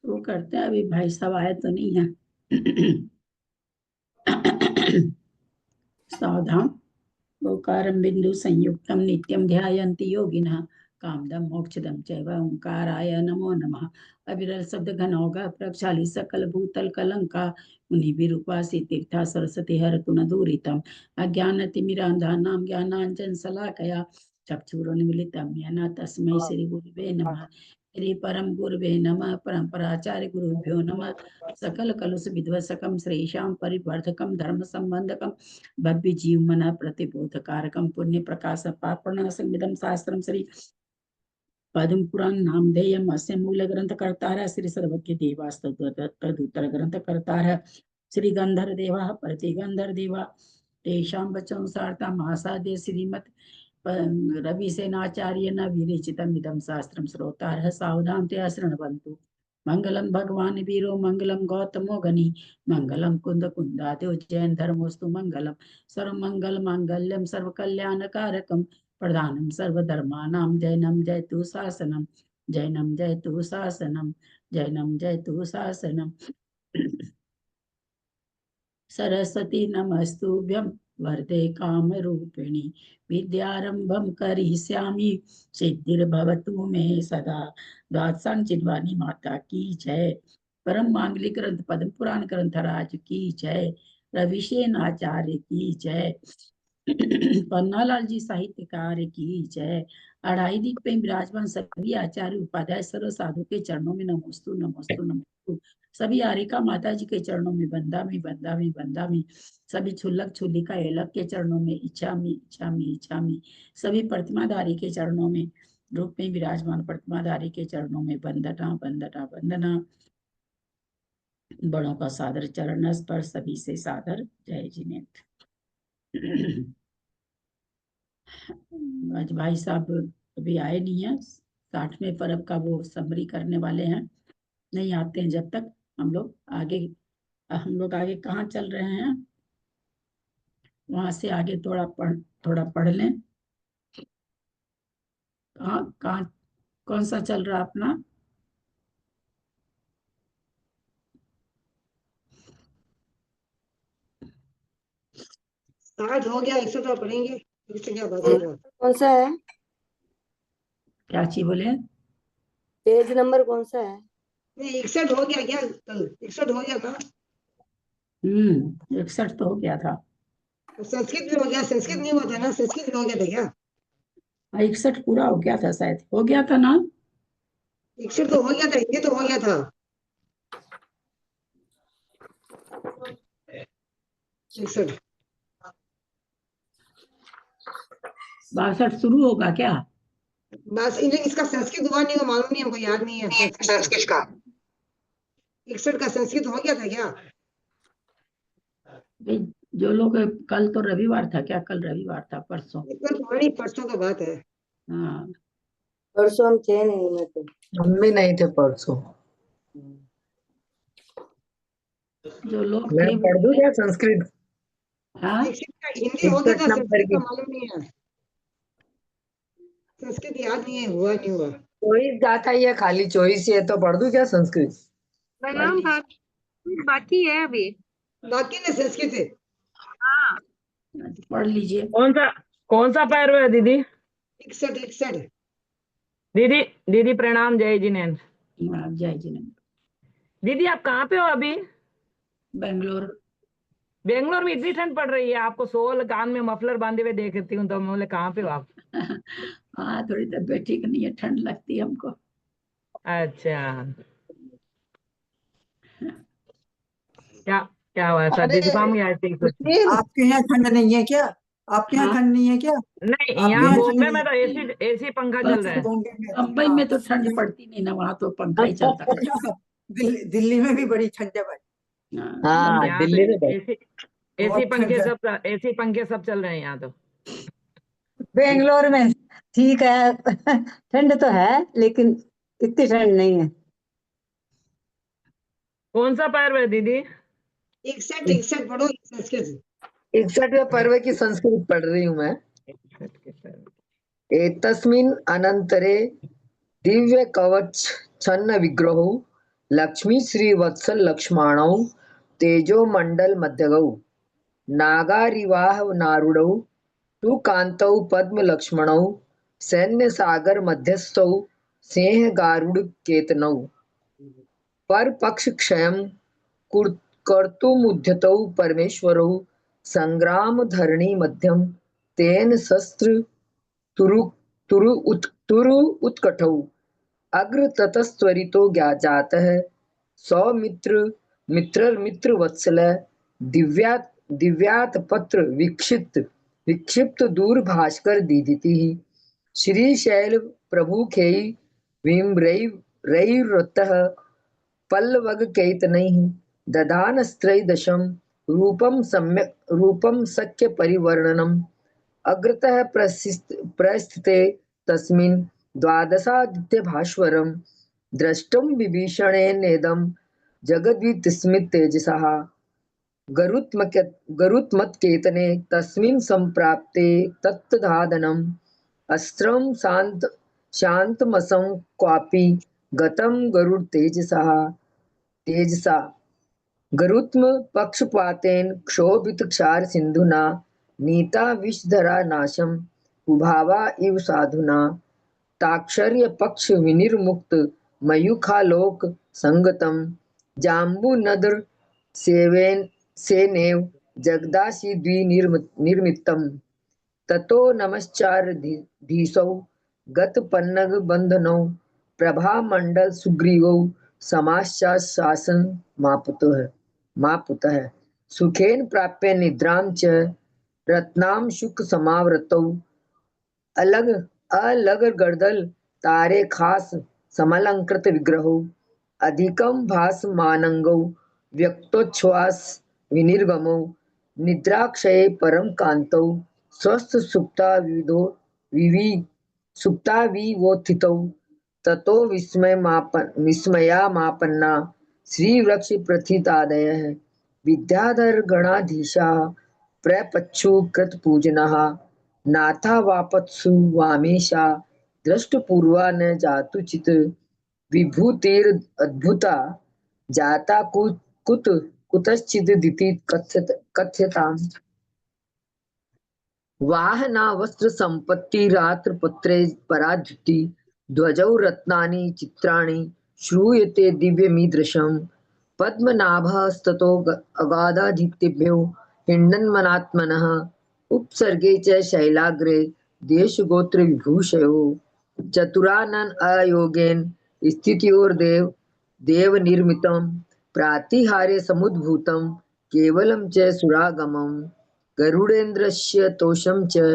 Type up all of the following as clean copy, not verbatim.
वो करते हैं, अभी भाई साहब आए तो नहीं है। सावधान। ओकारं बिंदु संयुक्तम नित्यम ध्यायन्ति योगिनः कामदम मोक्षदम चैव ओंकाराय नमो नमः। अविरल शब्द घन होगा प्रक्षाली सकल भूतल कलंका मुनि विरूपासी तीर्था सरस्वती हरतु न दूरितम अज्ञानतिमिरान्धानां ज्ञानाञ्जन शलाकया चक्षुरुन्मीलितं येन तस्मै श्री गुरुवे नमः। श्री परम गुरुवे नमः। परम्पराचार्य गुरुभ्यो नमः। सकल कलुष विध्वंसकं श्रीशां परिवर्धकं धर्म संबंधकं भव्य जीव मन प्रतिबोध कारकम पुण्य प्रकाश पापण संविदम शास्त्रम श्री पद्म पुराण नामधेयम अस्य मूल ग्रंथ करता श्री सर्वज्ञ देवास्तुतर ग्रंथ करता श्री गंधर देवा प्रति गंधर देवा तेषां वचन सारता महासाध्य श्रीमत रवि सेनाचार्य न विरचितम इदम शास्त्रम श्रोता सावधान ते शृण्वन्तु। मंगलम भगवान वीरो मंगलम गौतमो गनि मंगलम कुंद कुंदादो जैन धर्मोस्तु मंगलम सर्व मंगल मांगल्यम सर्व कल्याण कारकम प्रधानम सर्वधर्मानां जैनम जयतु शासनम जैनम जयतु शासनम जैनम जयतु शासनम। सरस्वती नमस्तुभ्यं वरदे काम रूपिणी विद्यारंभम करिष्यामि सिद्धिर्भवतु मे सदा। द्वादशांग चिन्वानी माता की जय। परम मांगलिक ग्रंथ पद्म पुराण ग्रंथराज की जय। रविशेन आचार्य की जय। पन्नालाल जी साहित्यकार की जय। अढ़ाई दिक पे विराजमान सभी आचार्य उपाध्याय सर्व साधु के चरणों में नमोस्तु नमोस्तु नमोस्तु। सभी आरिका माता जी के चरणों में बंदा में बंदा में बंदा में। सभी छुल्लक छुल्लिका एलक के चरणों में इच्छा में इच्छा में इच्छा में। सभी प्रतिमाधारी के चरणों में रूप में विराजमान प्रतिमाधारी के चरणों में वंदना वंदना वंदना। बड़ों का सादर चरण स्पर्श सभी से सादर जय जिनेन्द्र। आज भाई साहब अभी आए नहीं है, 60वें पर्व का वो समरी करने वाले हैं, नहीं आते हैं जब तक हम लोग आगे कहाँ चल रहे हैं, वहां से आगे थोड़ा पढ़ लें। कहाँ कौन सा चल रहा अपना? आज हो गया 100 तो पढ़ेंगे, इससे क्या बचेगा? कौन सा है? क्या चीज बोले? पेज नंबर कौन सा है? नहीं 61 हो गया क्या? कल 61 हो गया था। 61 तो हो गया था। संस्कृत भी हो गया, संस्कृत नहीं हुआ था ना? संस्कृत भी हो गया था क्या? 61 पूरा हो गया था, शायद हो गया था ना। 61 तो हो गया था, ये तो हो गया था 61। 62 शुरू होगा क्या? बस इन्हें इसका संस्कृत हुआ नहीं, मालूम नहीं, हमको याद नहीं है संस्कृत का। 61 का संस्कृत हो गया था क्या? जो लोग, कल तो रविवार था क्या? कल रविवार था, परसों? परसों का बात है। हाँ, परसों हम थे नहीं, मैं तो हम भी नहीं थे परसों। जो लोग मैं थे पढ़ दूं क्या संस्कृत? हाँ, हिंदी हो गया था, 61 नंबर संस्कृत का की मालूम नहीं है, संस्कृत याद नहीं है, हुआ नहीं हुआ। चॉइस जाता ही है, खाली चॉइस ही है, तो पढ़ दूं क्या संस्कृत? प्रणाम बाकी है अभी, बाकी ने संस्कृत है। हाँ पढ़ लीजिए। कौन सा पैर है दीदी? 61। दीदी दीदी प्रणाम, जय जिनेन्द्र। जय जिनेन्द्र। दीदी आप कहाँ पे हो अभी? बेंगलोर। बेंगलोर में इतनी ठंड पड़ रही है, आपको सोल कान में मफलर बांधे हुए देखती हूँ, तो मैं बोले कहाँ पे हो आप? हाँ, थोड़ी तबीयत ठीक नहीं है, ठंड लगती है हमको। अच्छा, क्या क्या हुआ? सर्दी जुकाम गया है कुछ? आपके यहाँ ठंड नहीं है क्या? आपके यहाँ हाँ? ठंड नहीं है क्या? नहीं, आपके यहाँ यहाँ बॉम्बे ठंड में तो नहीं एसी पंखा चल रहा है। बम्बई में तो ठंड पड़ती नहीं ना, वहां तो पंखा ही चलता है। दिल्ली में भी बड़ी ठंड है भाई। हाँ, बम्बई दिल्ली में एसी बहुत ठंड है। एसी पंखे सब चल रहे हैं यहाँ तो। बेंगलोर में ठीक है। ठंड तो है लेकिन इतनी ठंड नहीं है। कौन सा पर्व है दीदी? 61 पढ़ो संस्कृत। 61वें पर्व की संस्कृत पढ़ रही हूँ मैं। एतस्मिन् अनन्तरे दिव्य कवच छन्न विग्रहौ लक्ष्मी श्रीवत्सल लक्ष्मणौ तेजो मंडल मध्यगौ नागारिवाह नारुडौ तु कांतौ पद्म लक्ष्मणौ सैन्य सागर मध्यस्थौ सिंह गारुड़ केतनौ पर पक्ष क्षयं कर्तुमुद्यतौ परमेश्वरौ संग्राम धरणी मध्यम तेन शस्त्र तुरु उत्कटौ अग्र ततस्त्वरितो जातः सौमित्र मित्र वत्सल दिव्यात पत्र विक्षिप्त दूर भास्कर दीदिति श्रीशैल प्रभुखेयी विम्रैरतः पल्लवग कैतनैः दधानस्त्रैदशं रूपं सख्य परिवर्णनम् अग्रतः प्रस्थिते तस्मिन् द्वादशादित्य भास्वरं द्रष्टुं विभीषणेनेदं जगद्विस्मित तेजसः गरुत्मत्केतने तस्मिन् सम्प्राप्ते तत्तदादनम् अस्त्रं शान्तमसं क्वापि गतं तेजसा गरुत्म पक्षपातेन क्षोभित क्षार सिंधुना नीता विषधरा नाशम उभावा इव साधुना ताक्षर्य पक्ष विनिर्मुक्त मयूखालोक संगतम जाम्बू नदर सेनेव जगदासी निर्मितम ततो नमश्चार धीसौ गत पन्नग बंधनौ प्रभा मंडल सुग्रीवौ समाश्चा शासन मापुतः सुखेन प्राप्य निद्रां च रत्नाम शुक समावृतौ अलग गर्दल तारे खास समलंकृत विग्रहौ अधिकम भासमानंगौ व्यक्तोच्छ्वास विनिर्गमौ निद्राक्षये परम कांतौ स्वस्थ सुप्ता विवोत्थितौ ततो विस्मयामापन्ना श्रीवृक्ष प्रथितादयः विद्याधर गणाधीशाः प्रपच्छु कृतपूजनाः नाथा वापत्सु वामेशा दृष्टपूर्वा न जातु चित विभूतिरद्भुता जाता कुतश्चिदिति कथ्यताम् वाहना वस्त्र संपत्ति रात्र पुत्रे पराधृति ध्वजौ रत्नानि चित्राणि श्रूयते दिव्यमीदृशम् पद्मनाभस्ततो अगाधाधिक्येभ्यो हिण्डन्मनात्मनः उपसर्गे च शैलाग्रे देशगोत्र विभूषयो चतुरानन अयोगेन स्थितियोर्देव देवनिर्मितं प्रातिहार्य समुद्भूतं केवलं च सुरागमम् गरुडेन्द्रस्य तोषं च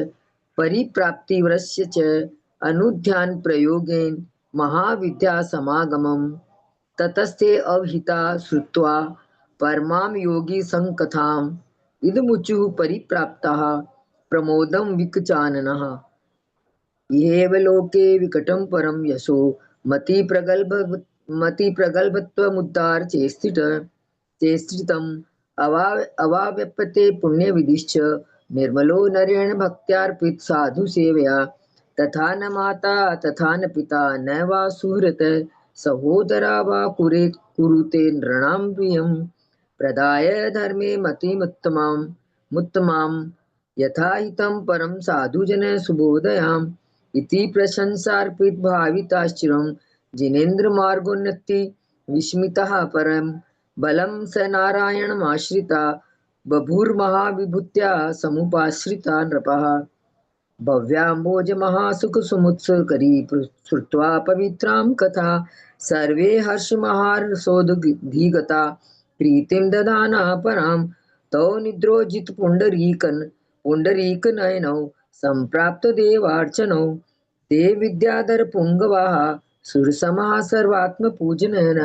परिप्राप्तिवरस्य च अनुध्यान प्रयोगेन महाविद्या समागमम् ततस्ते अवहिता श्रुत्वा परमां योगी संकथाम् इदमुचुः परिप्राप्ताः प्रमोदं विकचाननः इहेव लोके विकटं परं यशो मति प्रगल्भत्वमुद्धार चेष्टितम् अवाव्यप्यते पुण्यविधिश्च निर्मलो नरेण भक्त्यार्पित साधु सेवया तथा न माता तथा न पिता न वा सुहृत सहोदरा वा कुरुते नृणां प्रियं प्रदाय धर्मे मतिमुत्तमां यथा हितं परं साधुजन सुबोधयाम् इति प्रशंसार्पित भाविताश्चिरं जिनेन्द्र मार्गोन्नति विस्मितः परं बलं स नारायणमाश्रिता बभूर्महाविभूत्या समुपाश्रिता नृपः भव्याम्बोज महासुख सुमुत्सकरी श्रुत्वा पवित्रां कथा सर्वे हर्षमहारसोदधिगता प्रीतिं ददाना परां तौ निद्रोजित पुण्डरीकनयनौ सम्प्राप्त देवार्चनौ ते विद्याधर पुंगवाः सुरसमाः सर्वात्मपूजनयन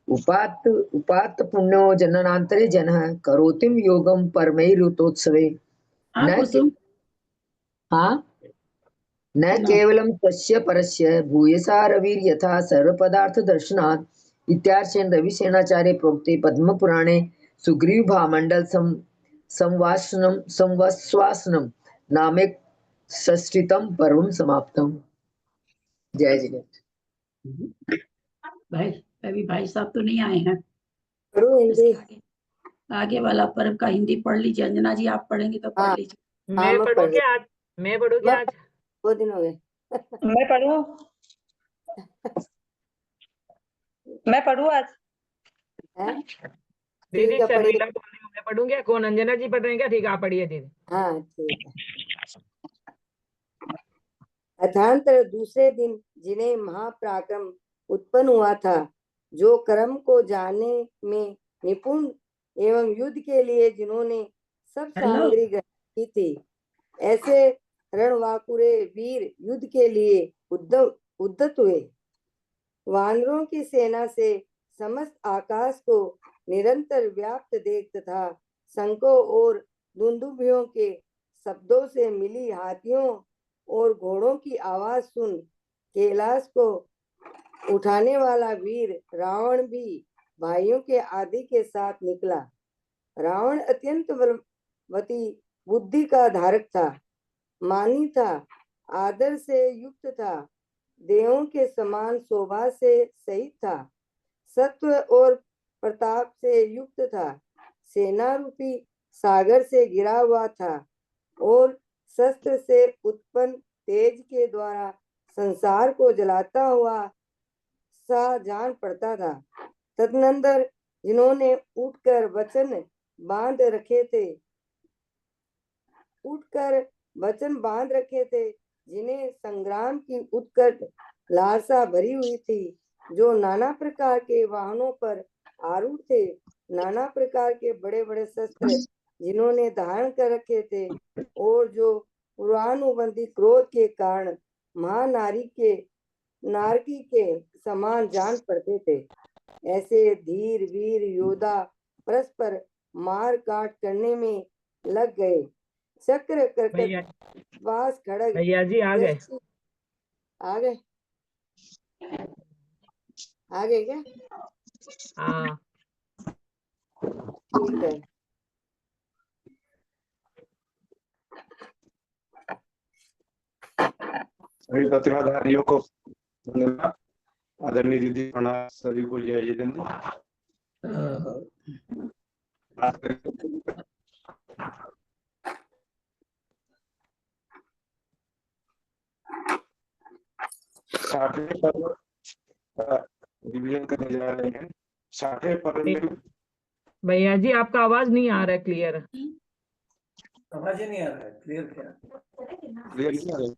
उपात्त पुण्यो जननान्तरे जनः करोतिं योगं परमैरुतोत्सवे न केवलं तस्य परस्य भूयसा रविर्यथा सर्वपदार्थदर्शनात् इत्यार्षेण रविसेनाचार्य प्रोक्ते पद्मपुराणे सुग्रीव भामण्डल संवासनं नामेक षष्ठीतम पर्वम समाप्तम। जय जिनेन्द्र। भाई अभी भाई साहब तो नहीं आए हैं। पढ़ो हिंदी। इसके आगे वाला पर्व का हिंदी पढ़ लीजिए। अंजना जी आप पढ़ेंगे तो पढ़ हाँ। लीजिए। हाँ, मैं मैं पढ़ूँ पढ़ क्या आज? मैं पढ़ूँ क्या आज? 2 दिन हो गए। मैं पढ़ूं मैं पढ़ूं आज। हैं? दीदी ठीक है, पढ़िए। शर्मिला बोल रही हूँ, मैं पढ़ूँ क्या? कौन, अंजना जी पढ़ रहे हैं क्या? ठीक है, आप पढ़िए दीदी। हाँ, ठीक है। अर्थांतर दूसरे दिन जिन्हें महापराक्रम उत्पन्न हुआ था, जो कर्म को जानने में निपुण एवं युद्ध के लिए जिन्होंने सब हेलो। सामग्री ग्रहण की थी, ऐसे रणवाकुरे वीर युद्ध के लिए उद्यत हुए। वानरों की सेना से समस्त आकाश को निरंतर व्याप्त देख तथा शंखों और दुंदुभियों के शब्दों से मिली हाथियों और घोड़ों की आवाज सुन कैलाश को उठाने वाला वीर रावण भी भाइयों के आदि के साथ निकला। रावण अत्यंत बलवती बुद्धि का धारक था, मानी था, आदर से युक्त था, देवों के समान शोभा से सहित था, सत्व और प्रताप से युक्त था, सेना रूपी सागर से घिरा हुआ था और शस्त्र से उत्पन्न तेज के द्वारा संसार को जलाता हुआ सा जान पड़ता था। तदनंतर जिन्होंने उठकर वचन बांध रखे थे, जिन्हें संग्राम की उत्कट लालसा भरी हुई थी, जो नाना प्रकार के वाहनों पर आरूढ़ थे, नाना प्रकार के बड़े बड़े शस्त्र जिन्होंने धारण कर रखे थे, और जो पूर्वानुबंधी क्रोध के कारण नारकी के समान जान पड़ते थे, ऐसे धीर वीर योद्धा परस्पर मार काट करने में लग गए। चक्र भैया बास खड़ग भैया जी आ गए। आ गए क्या? हाँ, ठीक है। सभी प्रतिभाधारियों को धन्यवाद। आदरणीय दीदी प्रणाम सभी को। जय जितेंद्र। छठवें पर्व का रिवीजन करने जा रहे हैं। छठवें पर्व में भैया जी आपका आवाज नहीं आ रहा है क्लियर। आवाज ही नहीं आ रहा है क्लियर क्या? क्लियर नहीं आ रहा है?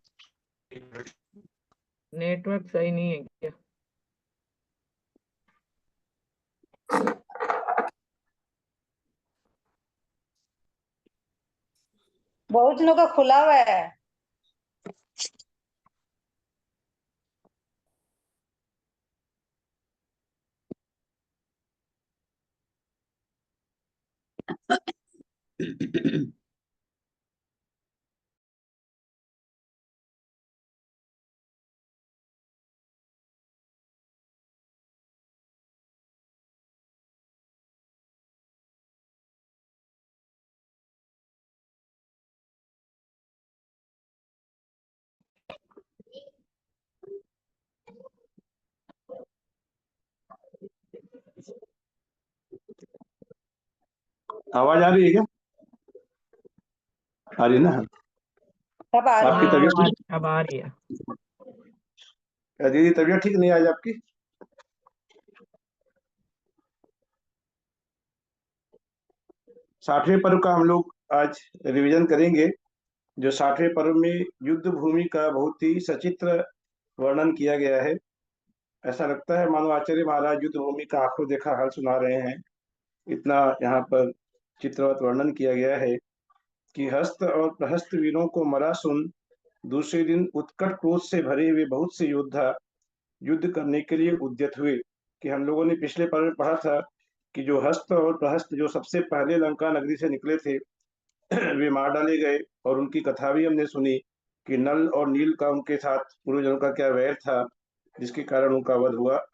नेटवर्क सही नहीं है क्या? बहुजनों का खुला हुआ है। आवाज आ रही है क्या? आ रही ना? सब आ रही आपकी है। तबीयत अब आ रही है। दीदी तबीयत ठीक नहीं आज आपकी? छठवें पर्व का हम लोग आज रिवीजन करेंगे। जो छठवें पर्व में युद्ध भूमि का बहुत ही सचित्र वर्णन किया गया है। ऐसा लगता है मानो आचार्य महाराज युद्ध भूमि का आंखों देखा हाल सुना रहे हैं। इतना यहाँ पर चित्रवत वर्णन किया गया है कि हस्त और प्रहस्त वीरों को मरा सुन दूसरे दिन उत्कट क्रोध से भरे हुए बहुत से योद्धा युद्ध करने के लिए उद्यत हुए। कि हम लोगों ने पिछले पर्व में पढ़ा था कि जो हस्त और प्रहस्त जो सबसे पहले लंका नगरी से निकले थे वे मार डाले गए, और उनकी कथा भी हमने सुनी कि नल और नील का उनके साथ पूर्वजों का क्या वैर था, जिसके कारण उनका वध हुआ।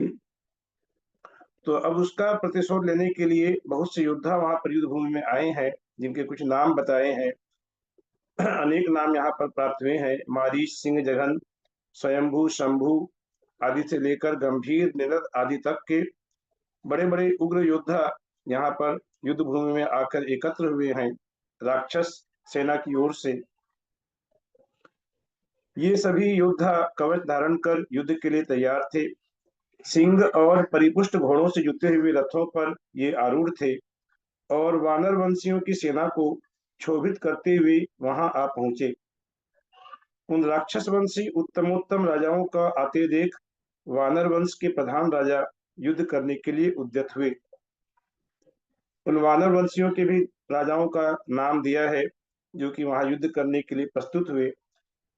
तो अब उसका प्रतिशोध लेने के लिए बहुत से योद्धा वहां पर युद्ध भूमि में आए हैं, जिनके कुछ नाम बताए हैं। अनेक नाम यहाँ पर प्राप्त हुए हैं। मारीच, सिंह जघन, स्वयंभू, शंभू आदि से लेकर गंभीर, निरद आदि तक के बड़े बड़े उग्र योद्धा यहाँ पर युद्ध भूमि में आकर एकत्र हुए हैं राक्षस सेना की ओर से। ये सभी योद्धा कवच धारण कर युद्ध के लिए तैयार थे। सिंह और परिपुष्ट घोड़ों से जुते हुए रथों पर ये आरूढ़ थे और वानर वंशियों की सेना को क्षोभित करते हुए वहां आ पहुंचे। उन राक्षस वंशी उत्तमोत्तम राजाओं का आते देख वानर वंश के प्रधान राजा युद्ध करने के लिए उद्यत हुए। उन वानर वंशियों के भी राजाओं का नाम दिया है जो कि वहां युद्ध करने के लिए प्रस्तुत हुए।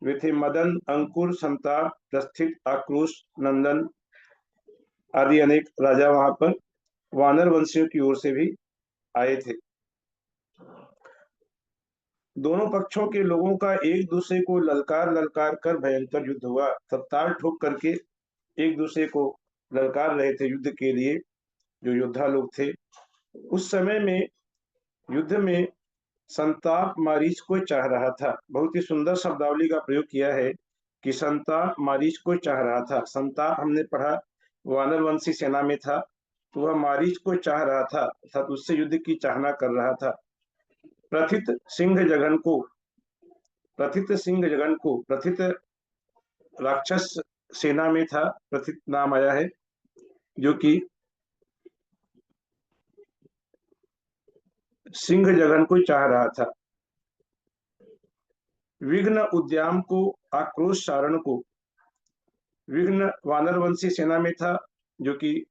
वे थे मदन, अंकुर, संताप, प्रस्थित, आक्रोश, नंदन आदि अनेक राजा वहां पर वानर वंशियों की ओर से भी आए थे। दोनों पक्षों के लोगों का एक दूसरे को ललकार ललकार कर भयंकर युद्ध हुआ। सब ताल ठोक करके एक दूसरे को ललकार रहे थे युद्ध के लिए जो योद्धा लोग थे। उस समय में युद्ध में संताप मारीच को चाह रहा था। बहुत ही सुंदर शब्दावली का प्रयोग किया है कि संताप मारीच को चाह रहा था। संताप हमने पढ़ा वानर वंशी सेना में था, तो वह मारीच को चाह रहा था अर्थात उससे युद्ध की चाहना कर रहा था। प्रथित सिंह जघन को, प्रथित राक्षस सेना में था, प्रथित नाम आया है जो कि सिंह जघन को चाह रहा था। विघ्न उद्याम को, आक्रोश सारण को, विघ्न वानर वंशी सेना में था जो कि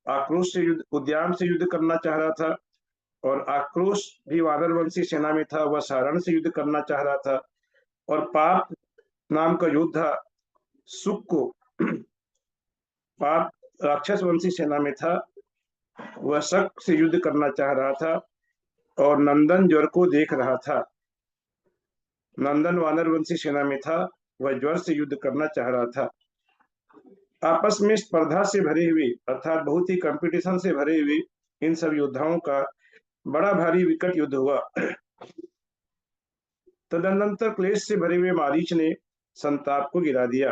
आक्रोश से युद्ध, उद्याम से युद्ध करना चाह रहा था, और आक्रोश भी वानर वंशी सेना में था, वह सारण से युद्ध करना चाह रहा था। और पाप नाम का योद्धा सुख को, पाप राक्षस वंशी सेना में था, वह शक से युद्ध करना चाह रहा था। और नंदन ज्वर को देख रहा था। नंदन वानर वंशी सेना में था, वह ज्वर से युद्ध करना चाह रहा था। आपस में स्पर्धा से भरे हुए अर्थात बहुत ही कंपटीशन से भरे हुए इन सब योद्धाओं का बड़ा भारी विकट युद्ध हुआ। तदनंतर क्लेश से भरे हुए मारीच ने संताप को गिरा दिया।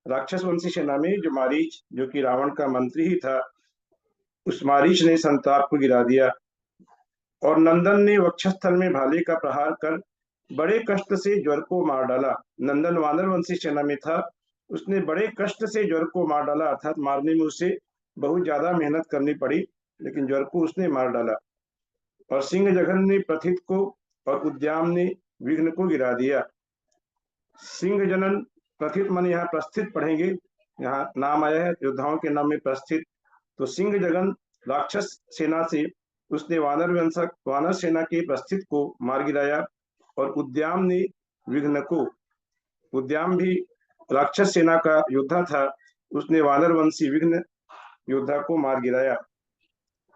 राक्षस वंशी सेना में जो मारीच, जो कि रावण का मंत्री ही था, उस मारीच ने संताप को गिरा दिया। और नंदन ने वक्षस्थल में भाले का प्रहार कर बड़े कष्ट से ज्वर को मार डाला। नंदन वानर वंशी सेना में था, उसने बड़े कष्ट से ज्वर को मार डाला अर्थात मारने में उसे बहुत ज्यादा मेहनत करनी पड़ी, लेकिन ज्वर को उसने मार डाला। और सिंह जघन ने प्रथित को और उद्याम ने विघ्न को गिरा दिया। सिंह जनन, प्रथित मन यहाँ प्रस्थित पढ़ेंगे, यहाँ नाम आया है योद्धाओं के नाम में प्रस्थित। तो सिंह जघन राक्षस सेना से उसने वानर सेना के प्रस्थित को मार गिराया। और उद्याम ने विघ्न को, उद्याम भी राक्षस सेना का योद्धा था, उसने वानर वंशी विघ्न योद्धा को मार गिराया।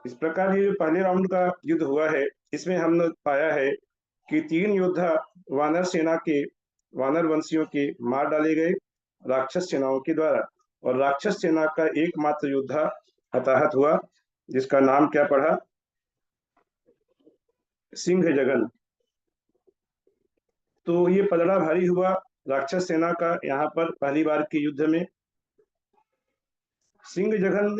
इस प्रकार ये पहले राउंड का युद्ध हुआ है, इसमें हमने पाया है कि 3 योद्धा वानर सेना के, वानर वंशियों के मार डाले गए राक्षस सेनाओं के द्वारा। और राक्षस सेना का एकमात्र योद्धा हताहत हुआ, जिसका नाम क्या पढ़ा, सिंह जघन। तो ये पलड़ा भारी हुआ राक्षस सेना का यहाँ पर पहली बार के युद्ध में। सिंह जघन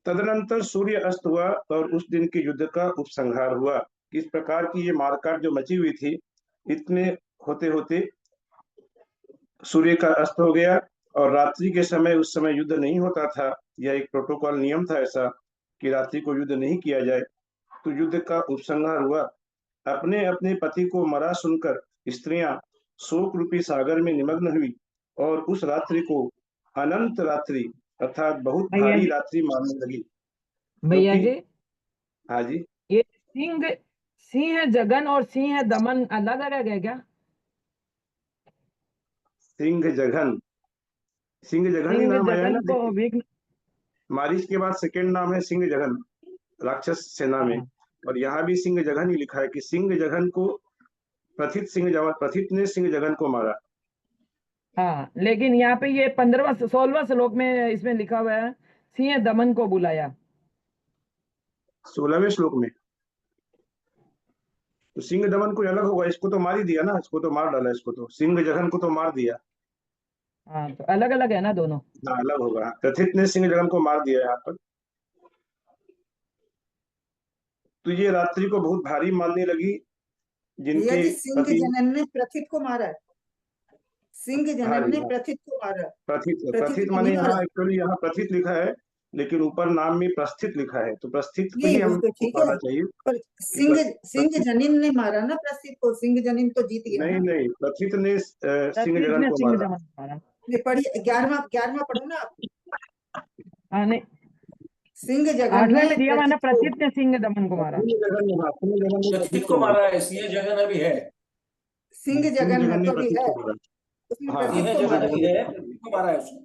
तदनंतर सूर्य अस्त हुआ और उस दिन के युद्ध का उपसंहार हुआ। इस प्रकार की ये मारकाट जो मची हुई थी, इतने होते होते सूर्य का अस्त हो गया। और रात्रि के समय, उस समय युद्ध नहीं होता था, यह एक प्रोटोकॉल नियम था ऐसा कि रात्रि को युद्ध नहीं किया जाए। तो युद्ध का उपसंहार हुआ। अपने अपने पति को मरा सुनकर स्त्रियां शोक रूपी सागर में निमग्न हुई और उस रात्रि को अनंत रात्रि अर्थात बहुत भारी रात्रि मानने लगी। भैया जी, हाँ जी, ये सिंह जगन और सिंह दमन अलग अलग है क्या? सिंह जघन ही नाम आया है ना। को विघ्न, मारीच के बाद सेकंड नाम है सिंह जघन राक्षस सेना में, और यहाँ भी सिंह जघन ही लिखा है कि सिंह जघन को प्रथित ने सिंह जघन को मारा। हाँ, लेकिन यहाँ पे ये 16वां श्लोक में इसमें लिखा हुआ है सिंह दमन को बुलाया। 16वें श्लोक में तो सिंह दमन कोई अलग होगा, इसको तो मार ही दिया ना, इसको तो मार डाला, इसको तो सिंह जघन को तो मार दिया। हाँ तो अलग अलग है ना दोनों। हाँ अलग होगा, प्रथित ने सिंह जघन को मार दिया यहाँ पर। तो ये रात्रि को बहुत भारी मानने लगी, भैया जिनके जी सिंह पति, जनन ने प्रथित को मारा है। सिंह हाँ जनन जी ने हाँ, प्रथित को मारा है। प्रथित प्रथित प्रथित को माने नहीं मारा। यहाँ एक्चुअली यहाँ प्रथित लिखा है, लेकिन ऊपर नाम में प्रस्थित लिखा है, तो प्रस्थित को ही नहीं वो तो हमको ठीक है, पढ़ना चाहिए। पर कि सिंह सिंह प्रस्थित, जनिन ने मारा ना प्रथित को, सिंह जनिन तो जीत गया नहीं ना। नहीं, प्रथित ने सिंह प्रतीक जघन ने को सिंह मारा। दमन को मारा। ये पढ़िए 11वां पढ़ो ना आप। हाँ नहीं, सिंह जगन 8वें ने में दिया मैंने, प्रथित को, प्रतीक ने सिंह दमन को मारा। सिंह जघन ने, हाँ सिंह जघन ने प्रतीक प्रथित को को मारा। मारा है, सिंह जगन अभी है। सिंह सिंह जगन जघन ने तो अभी प्रथित है, को मारा। उसने हाँ प्रथित सिंह को सिंह मारा जगन है। अभी है, प्रतीक को मारा है उसने।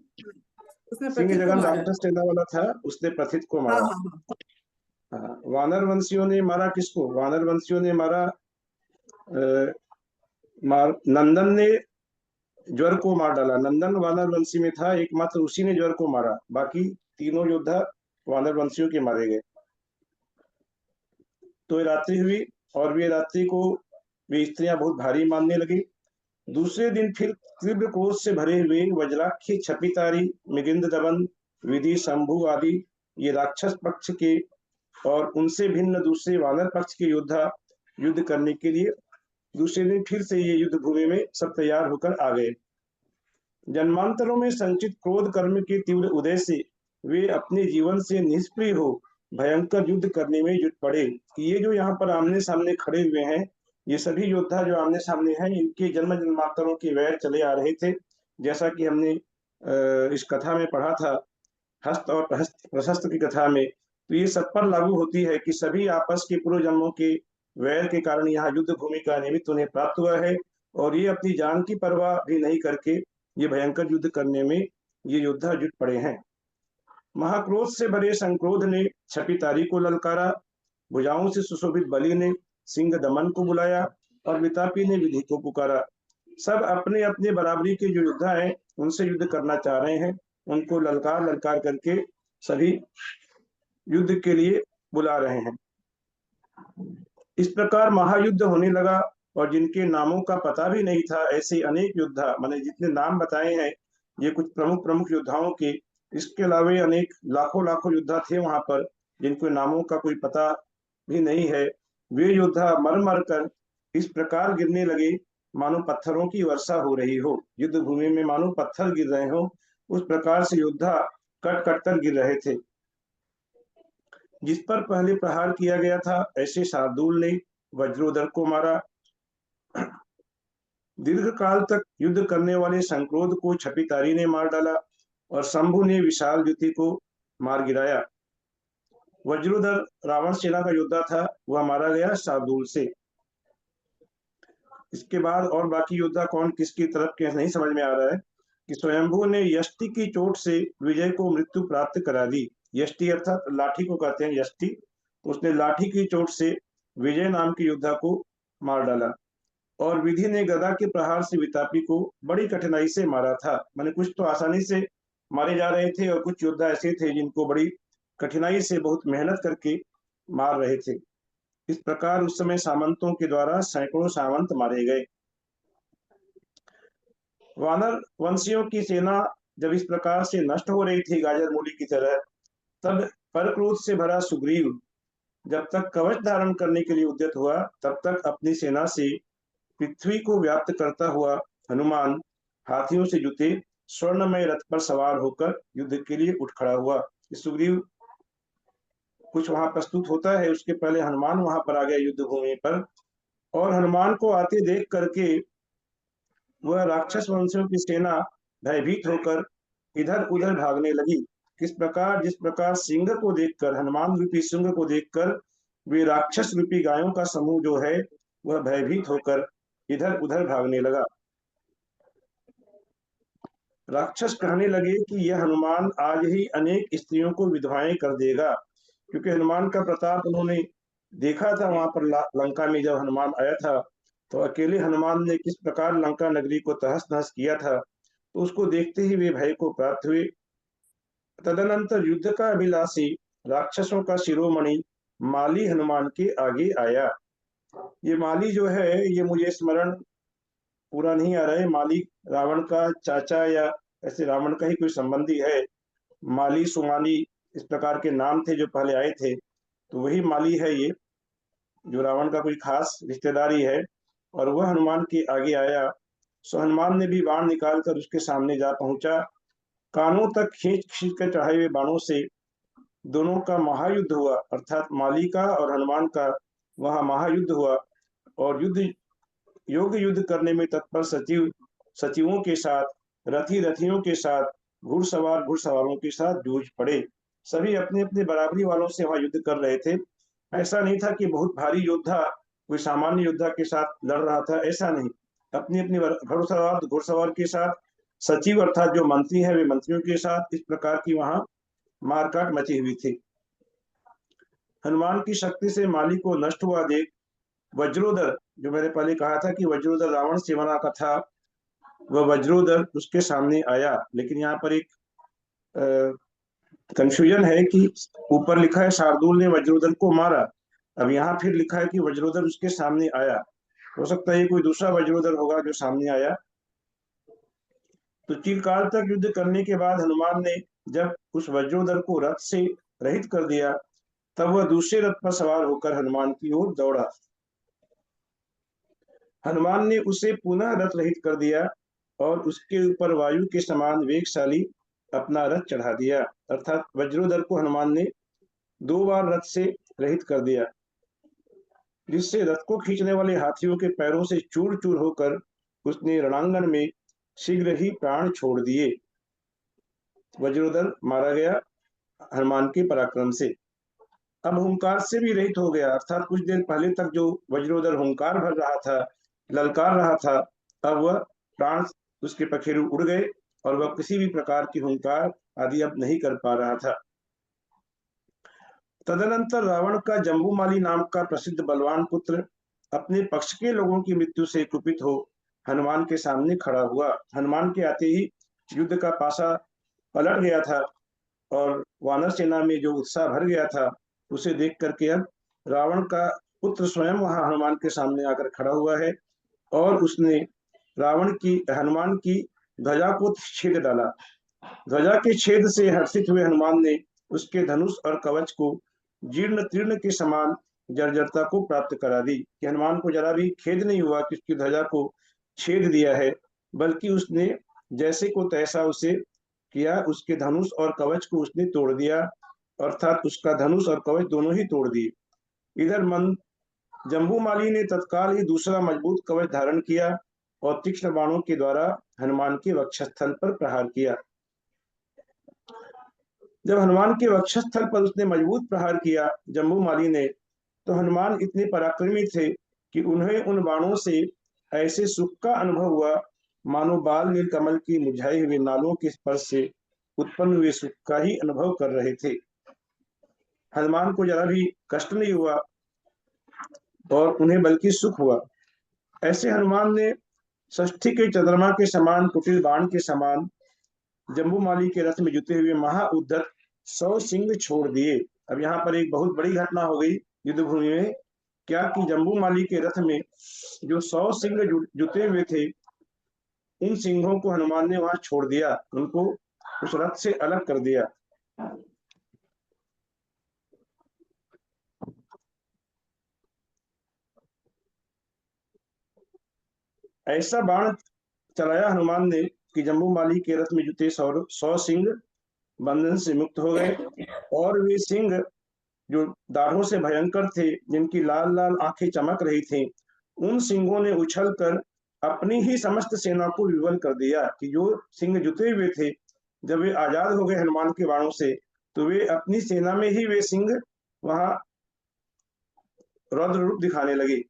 उसने सिंह प्रथित को जघन मारा है। राक्षस सेना वाला था, उसने प्रथित को हाँ मारा। हाँ हाँ। हाँ, वानर वंशियों ने मारा किसको? वानर वंशियों ने मारा नंदन ने ज्वर को मार डाला। नंदन वानर वंशी में था, एकमात्र उसी ने ज्वर को मारा, बाकी तीनों योद्धा वानर वंशियों के मारे गए। तो ये रात्रि हुई, और वे रात्रि को वे स्त्रियां बहुत भारी मानने लगी। दूसरे दिन फिर तीव्र क्रोध से भरे हुए वज्राक्षी, छपितारी, मिगिंद दमन, विधि, शंभु आदि ये राक्षस पक्ष के और उनसे भिन्न दूसरे वानर पक्ष के योद्धा युद्ध करने के लिए दूसरे दिन फिर से ये युद्ध भूमि में सब तैयार होकर आ गए। जन्मांतरों में संचित क्रोध कर्म के तीव्र उदय से वे अपने जीवन से निष्प्रिय हो भयंकर युद्ध करने में जुट पड़े। ये जो यहाँ पर आमने सामने खड़े हुए हैं, ये सभी योद्धा जो आमने सामने हैं, इनके जन्म जन्मांतरों के वैर चले आ रहे थे। जैसा कि हमने इस कथा में पढ़ा था, हस्त और प्रशस्त की कथा में, तो ये सब पर लागू होती है कि सभी आपस के पूर्व जन्मों के वैर के कारण यहाँ युद्ध भूमि का निमित्त उन्हें प्राप्त हुआ है, और ये अपनी जान की परवाह भी नहीं करके ये भयंकर युद्ध करने में ये योद्धा जुट पड़े हैं। महाक्रोध से भरे संक्रोध ने छपितारी को ललकारा, भुजाओं से सुशोभित बलि ने सिंह दमन को बुलाया, और वितापी ने विधि को पुकारा। सब अपने अपने बराबरी के जो योद्धा हैं उनसे युद्ध करना चाह रहे हैं, उनको ललकार ललकार करके सभी युद्ध के लिए बुला रहे हैं। इस प्रकार महायुद्ध होने लगा, और जिनके नामों का पता भी नहीं था, ऐसे अनेक योद्धा, माने जितने नाम बताए हैं ये कुछ प्रमुख प्रमुख योद्धाओं के, इसके अलावा अनेक लाखों लाखों योद्धा थे वहां पर जिनको नामों का कोई पता भी नहीं है। वे योद्धा मर मर कर इस प्रकार गिरने लगे मानो पत्थरों की वर्षा हो रही हो, युद्ध भूमि में मानो पत्थर गिर रहे हो, उस प्रकार से योद्धा कट कट कर गिर रहे थे। जिस पर पहले प्रहार किया गया था, ऐसे शार्दूल ने वज्रोदर को मारा। दीर्घ काल तक युद्ध करने वाले संक्रोध को छपितारी ने मार डाला, और शंभु ने विशाल द्युति को मार गिराया। वज्रोदर रावण सेना का योद्धा था, वह मारा गया शार्दूल से। इसके बाद और बाकी योद्धा कौन किसकी तरफ के नहीं समझ में आ रहा है कि स्वयंभू ने यष्टि की चोट से विजय को मृत्यु प्राप्त करा दी। यष्टि अर्थात लाठी को कहते हैं यष्टि, तो उसने लाठी की चोट से विजय नाम के योद्धा को मार डाला, और विधि ने गदा के प्रहार से वितापी को बड़ी कठिनाई से मारा था। माने कुछ तो आसानी से मारे जा रहे थे, और कुछ योद्धा ऐसे थे जिनको बड़ी कठिनाई से बहुत मेहनत करके मार रहे थे। इस प्रकार उस समय सामंतों के द्वारा सैकड़ों सामंत मारे गए। वानर वंशियों की सेना जब इस प्रकार से नष्ट हो रही थी गाजर मूली की तरह, तब पर क्रोध से भरा सुग्रीव जब तक कवच धारण करने के लिए उद्यत हुआ, तब तक अपनी सेना से पृथ्वी को व्याप्त करता हुआ हनुमान हाथियों से जुते स्वर्णमय रथ पर सवार होकर युद्ध के लिए उठ खड़ा हुआ। सुग्रीव कुछ वहां प्रस्तुत होता है, उसके पहले हनुमान वहां पर आ गए युद्ध भूमि पर, और हनुमान को आते देख करके वह राक्षस वंशियों की सेना भयभीत होकर इधर उधर भागने लगी। किस प्रकार? जिस प्रकार सिंह को देखकर, हनुमान रूपी सिंह को देखकर वे राक्षस रूपी गायों का समूह जो है वह भयभीत होकर इधर उधर भागने लगा। राक्षस कहने लगे कि यह हनुमान आज ही अनेक स्त्रियों को विधवाएं कर देगा, क्योंकि हनुमान का प्रताप उन्होंने देखा था वहां पर लंका में। जब हनुमान आया था तो अकेले हनुमान ने किस प्रकार लंका नगरी को तहस नहस किया था, तो उसको देखते ही वे भय को प्राप्त हुए। तदनंतर युद्ध का अभिलाषी राक्षसों का शिरोमणि माली हनुमान के आगे आया। ये माली जो है, ये मुझे स्मरण पूरा नहीं आ रहा है। माली रावण का चाचा या ऐसे रावण का ही कोई संबंधी है। माली सुमाली इस प्रकार के नाम थे जो पहले आए थे, तो वही माली है ये, जो रावण का कोई खास रिश्तेदारी है। और वह हनुमान के आगे आया। सो हनुमान ने भी बाण निकालकर उसके सामने जा पहुंचा। कानों तक खींच खींच कर चढ़ाए हुए बाणों से दोनों का महायुद्ध हुआ, अर्थात माली का और हनुमान का वहां महायुद्ध हुआ। और योग युद्ध करने में तत्पर सचिवों के साथ, रथी रथियों के साथ, घुड़सवार घुड़सवारों के साथ जूझ पड़े। सभी अपने अपने बराबरी वालों से वहां युद्ध कर रहे थे। ऐसा नहीं था कि बहुत भारी योद्धा कोई सामान्य योद्धा के साथ लड़ रहा था, ऐसा नहीं। अपनी अपनी घुड़सवार के साथ, सचिव अर्थात जो मंत्री है वे मंत्रियों के साथ, इस प्रकार की वहां मारकाट मची हुई थी। हनुमान की शक्ति से माली को नष्ट हुआ देख वज्रोदर, जो मैंने पहले कहा था कि वज्रोदर रावण सेना का था, वह वज्रोदर उसके सामने आया। लेकिन यहाँ पर एक कंफ्यूजन है कि ऊपर लिखा है शार्दूल ने वज्रोदर को मारा, अब यहाँ फिर लिखा है कि वज्रोदर उसके सामने आया। हो सकता है ये कोई दूसरा वज्रोदर होगा जो सामने आया। तो चिरकाल तक युद्ध करने के बाद हनुमान ने जब उस वज्रोदर को रथ से रहित कर दिया, तब वह दूसरे रथ पर सवार होकर हनुमान की ओर दौड़ा। हनुमान ने उसे पुनः रथ रहित कर दिया और उसके ऊपर वायु के समान वेगशाली अपना रथ चढ़ा दिया, अर्थात वज्रोदर को हनुमान ने 2 बार रथ से रहित कर दिया, जिससे रथ को खींचने वाले हाथियों के पैरों से चूर चूर होकर उसने रणांगण में शीघ्र ही प्राण छोड़ दिए। वज्रोदर मारा गया हनुमान के पराक्रम से। अब हुंकार से भी रहित हो गया, अर्थात कुछ देर पहले तक जो वज्रोदर हुंकार भर रहा था, ललकार रहा था, अब वह प्राण उसके पखेरु उड़ गए और वह किसी भी प्रकार की हुंकार आदि अब नहीं कर पा रहा था। तदनंतर रावण का जम्बूमाली नाम का प्रसिद्ध बलवान पुत्र अपने पक्ष के लोगों की मृत्यु से कुपित हो हनुमान के सामने खड़ा हुआ। हनुमान के आते ही युद्ध का पासा पलट गया था और वानर सेना में जो उत्साह भर गया था, उसे देख करके अब रावण का पुत्र स्वयं वहां हनुमान के सामने आकर खड़ा हुआ है और उसने हनुमान की ध्वजा को छेद डाला। ध्वजा के छेद से हर्षित हुए हनुमान ने उसके धनुष और कवच को जीर्ण तीर्ण के समान जर्जरता को प्राप्त करा दी, कि हनुमान को जरा भी खेद नहीं हुआ कि उसकी ध्वजा को छेद दिया है, बल्कि उसने जैसे को तैसा उसे किया, उसके धनुष और कवच को उसने तोड़ दिया, अर्थात उसका धनुष और कवच दोनों ही तोड़ दिए। इधर जम्बूमाली ने तत्काल ही दूसरा मजबूत कवच धारण किया और तीक्ष्ण बाणों के द्वारा हनुमान के वक्षस्थल पर प्रहार किया। जब हनुमान के वक्षस्थल पर उसने मजबूत प्रहार किया जम्बूमाली ने, तो हनुमान इतने पराक्रमी थे कि उन्हें उन बाणों से ऐसे सुख का अनुभव हुआ मानो बाल नीलकमल की मुरझाए हुए नालों के स्पर्श से उत्पन्न हुए सुख का ही अनुभव कर रहे थे। हनुमान को जरा भी कष्ट नहीं हुआ और उन्हें बल्कि सुख हुआ। ऐसे हनुमान ने षष्ठी के चंद्रमा के समान कुटिल बाण के समान जम्बूमाली के रथ में जुटे हुए महाउद्धत 100 सिंह छोड़ दिए। अब यहाँ पर एक बहुत बड़ी घटना हो गई युद्ध भूमि में, क्या कि जम्बूमाली के रथ में जो 100 सिंह जुटे हुए थे, उन सिंहों को हनुमान ने वहां छोड़ दिया, उनको उस रथ से अलग कर दिया। ऐसा बाण चलाया हनुमान ने कि जम्बूमाली के रथ में जुटे 100 सिंह बंधन से मुक्त हो गए और वे सिंह जो दाढ़ों से भयंकर थे, जिनकी लाल लाल आंखें चमक रही थीं, उन सिंहों ने उछलकर अपनी ही समस्त सेना को विवल कर दिया। कि जो सिंह जुटे हुए थे, जब वे आजाद हो गए हनुमान के बाणों से, तो वे अपनी सेना में ही वे सिंह वहां रौद्र रूप दिखाने लगे।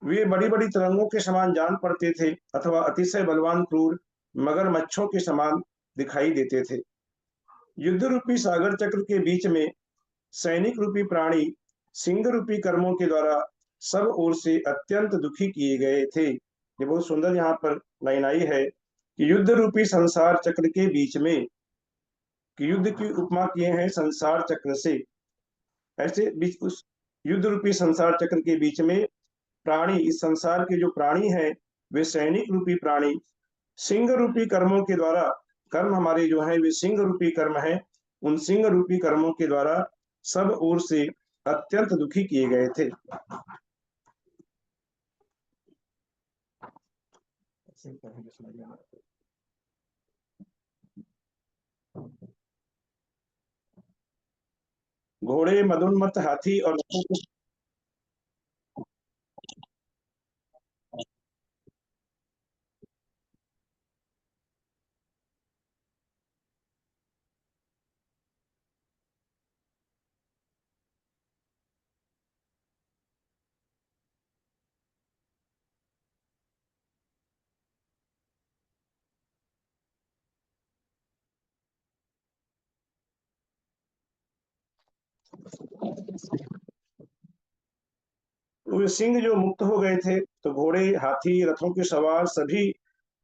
वे बड़ी बड़ी तरंगों के समान जान पड़ते थे अथवा अतिशय बलवान क्रूर मगरमच्छों के समान दिखाई देते थे। युद्ध रूपी सागर चक्र के बीच में सैनिक रूपी प्राणी सिंह रूपी कर्मों के द्वारा सब ओर से अत्यंत दुखी किए गए थे। ये बहुत सुंदर यहाँ पर लाइन आई है कि युद्ध रूपी संसार चक्र के बीच में, कि युद्ध की उपमा किए हैं संसार चक्र से। ऐसे बीच युद्ध रूपी संसार चक्र के बीच में प्राणी, इस संसार के जो प्राणी हैं वे सैनिक रूपी प्राणी सिंह रूपी कर्मों के द्वारा, कर्म हमारे जो है वे सिंह रूपी कर्म है, उन सिंह रूपी कर्मों के द्वारा सब ओर से अत्यंत दुखी किए गए थे। घोड़े, मदोन्मत्त हाथी और वे सिंह जो मुक्त हो गए थे, तो घोड़े, हाथी, रथों के सवार सभी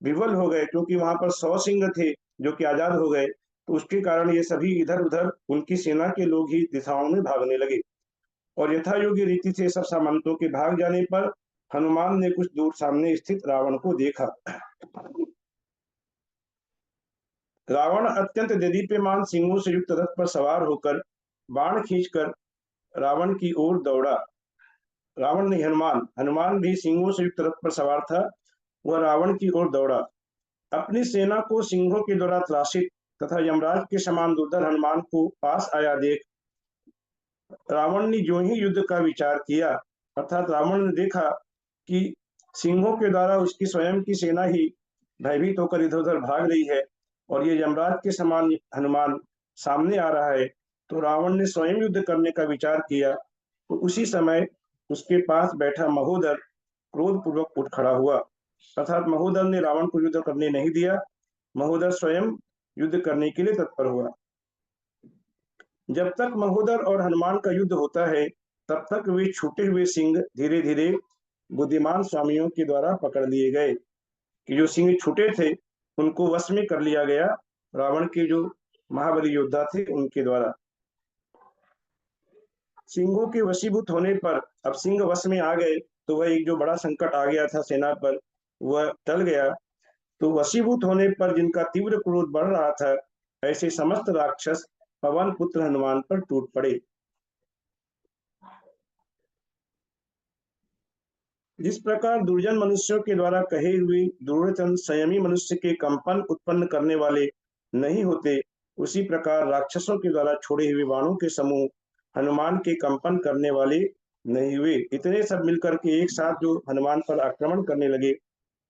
विवल हो गए, क्योंकि वहां पर 100 सिंह थे जो कि आजाद हो गए। तो उसके कारण ये सभी इधर उधर उनकी सेना के लोग ही दिशाओं में भागने लगे और यथायोग्य रीति से सब सामंतों के भाग जाने पर हनुमान ने कुछ दूर सामने स्थित रावण को देखा। रावण अत्यंत देदीप्यमान सिंहों से युक्त रथ पर सवार होकर बाण खींचकर रावण की ओर दौड़ा। रावण नहीं, हनुमान भी सिंहों से युक्त रथ पर सवार था। वह रावण की ओर दौड़ा। अपनी सेना को सिंहों के द्वारा त्रासित तथा यमराज के समान दुर्धर हनुमान को पास आया देख रावण ने जो ही युद्ध का विचार किया, अर्थात रावण ने देखा कि सिंहों के द्वारा उसकी स्वयं की सेना ही भयभीत होकर इधर उधर भाग रही है और ये यमराज के समान हनुमान सामने आ रहा है, तो रावण ने स्वयं युद्ध करने का विचार किया। तो उसी समय उसके पास बैठा महोदर क्रोधपूर्वक उठ खड़ा हुआ, अर्थात महोदर ने रावण को युद्ध करने नहीं दिया। महोदर स्वयं युद्ध करने के लिए तत्पर हुआ। जब तक महोदर और हनुमान का युद्ध होता है, तब तक वे छूटे हुए सिंह धीरे धीरे बुद्धिमान स्वामियों के द्वारा पकड़ लिए गए, कि जो सिंह छूटे थे उनको वश में कर लिया गया रावण के जो महाबली योद्धा थे उनके द्वारा। सिंहों के वशीभूत होने पर अब सिंह वश में आ गए, तो वह एक जो बड़ा संकट आ गया था सेना पर वह टल गया। तो वशीभूत होने पर जिनका तीव्र क्रोध बढ़ रहा था, ऐसे समस्त राक्षस पवन पुत्र हनुमान पर टूट पड़े। जिस प्रकार दुर्जन मनुष्यों के द्वारा कहे हुए दुर्वचन संयमी मनुष्य के कंपन उत्पन्न करने वाले नहीं होते, उसी प्रकार राक्षसों के द्वारा छोड़े हुए बाणों के समूह हनुमान के कंपन करने वाले नहीं हुए। इतने सब मिलकर के एक साथ जो हनुमान पर आक्रमण करने लगे,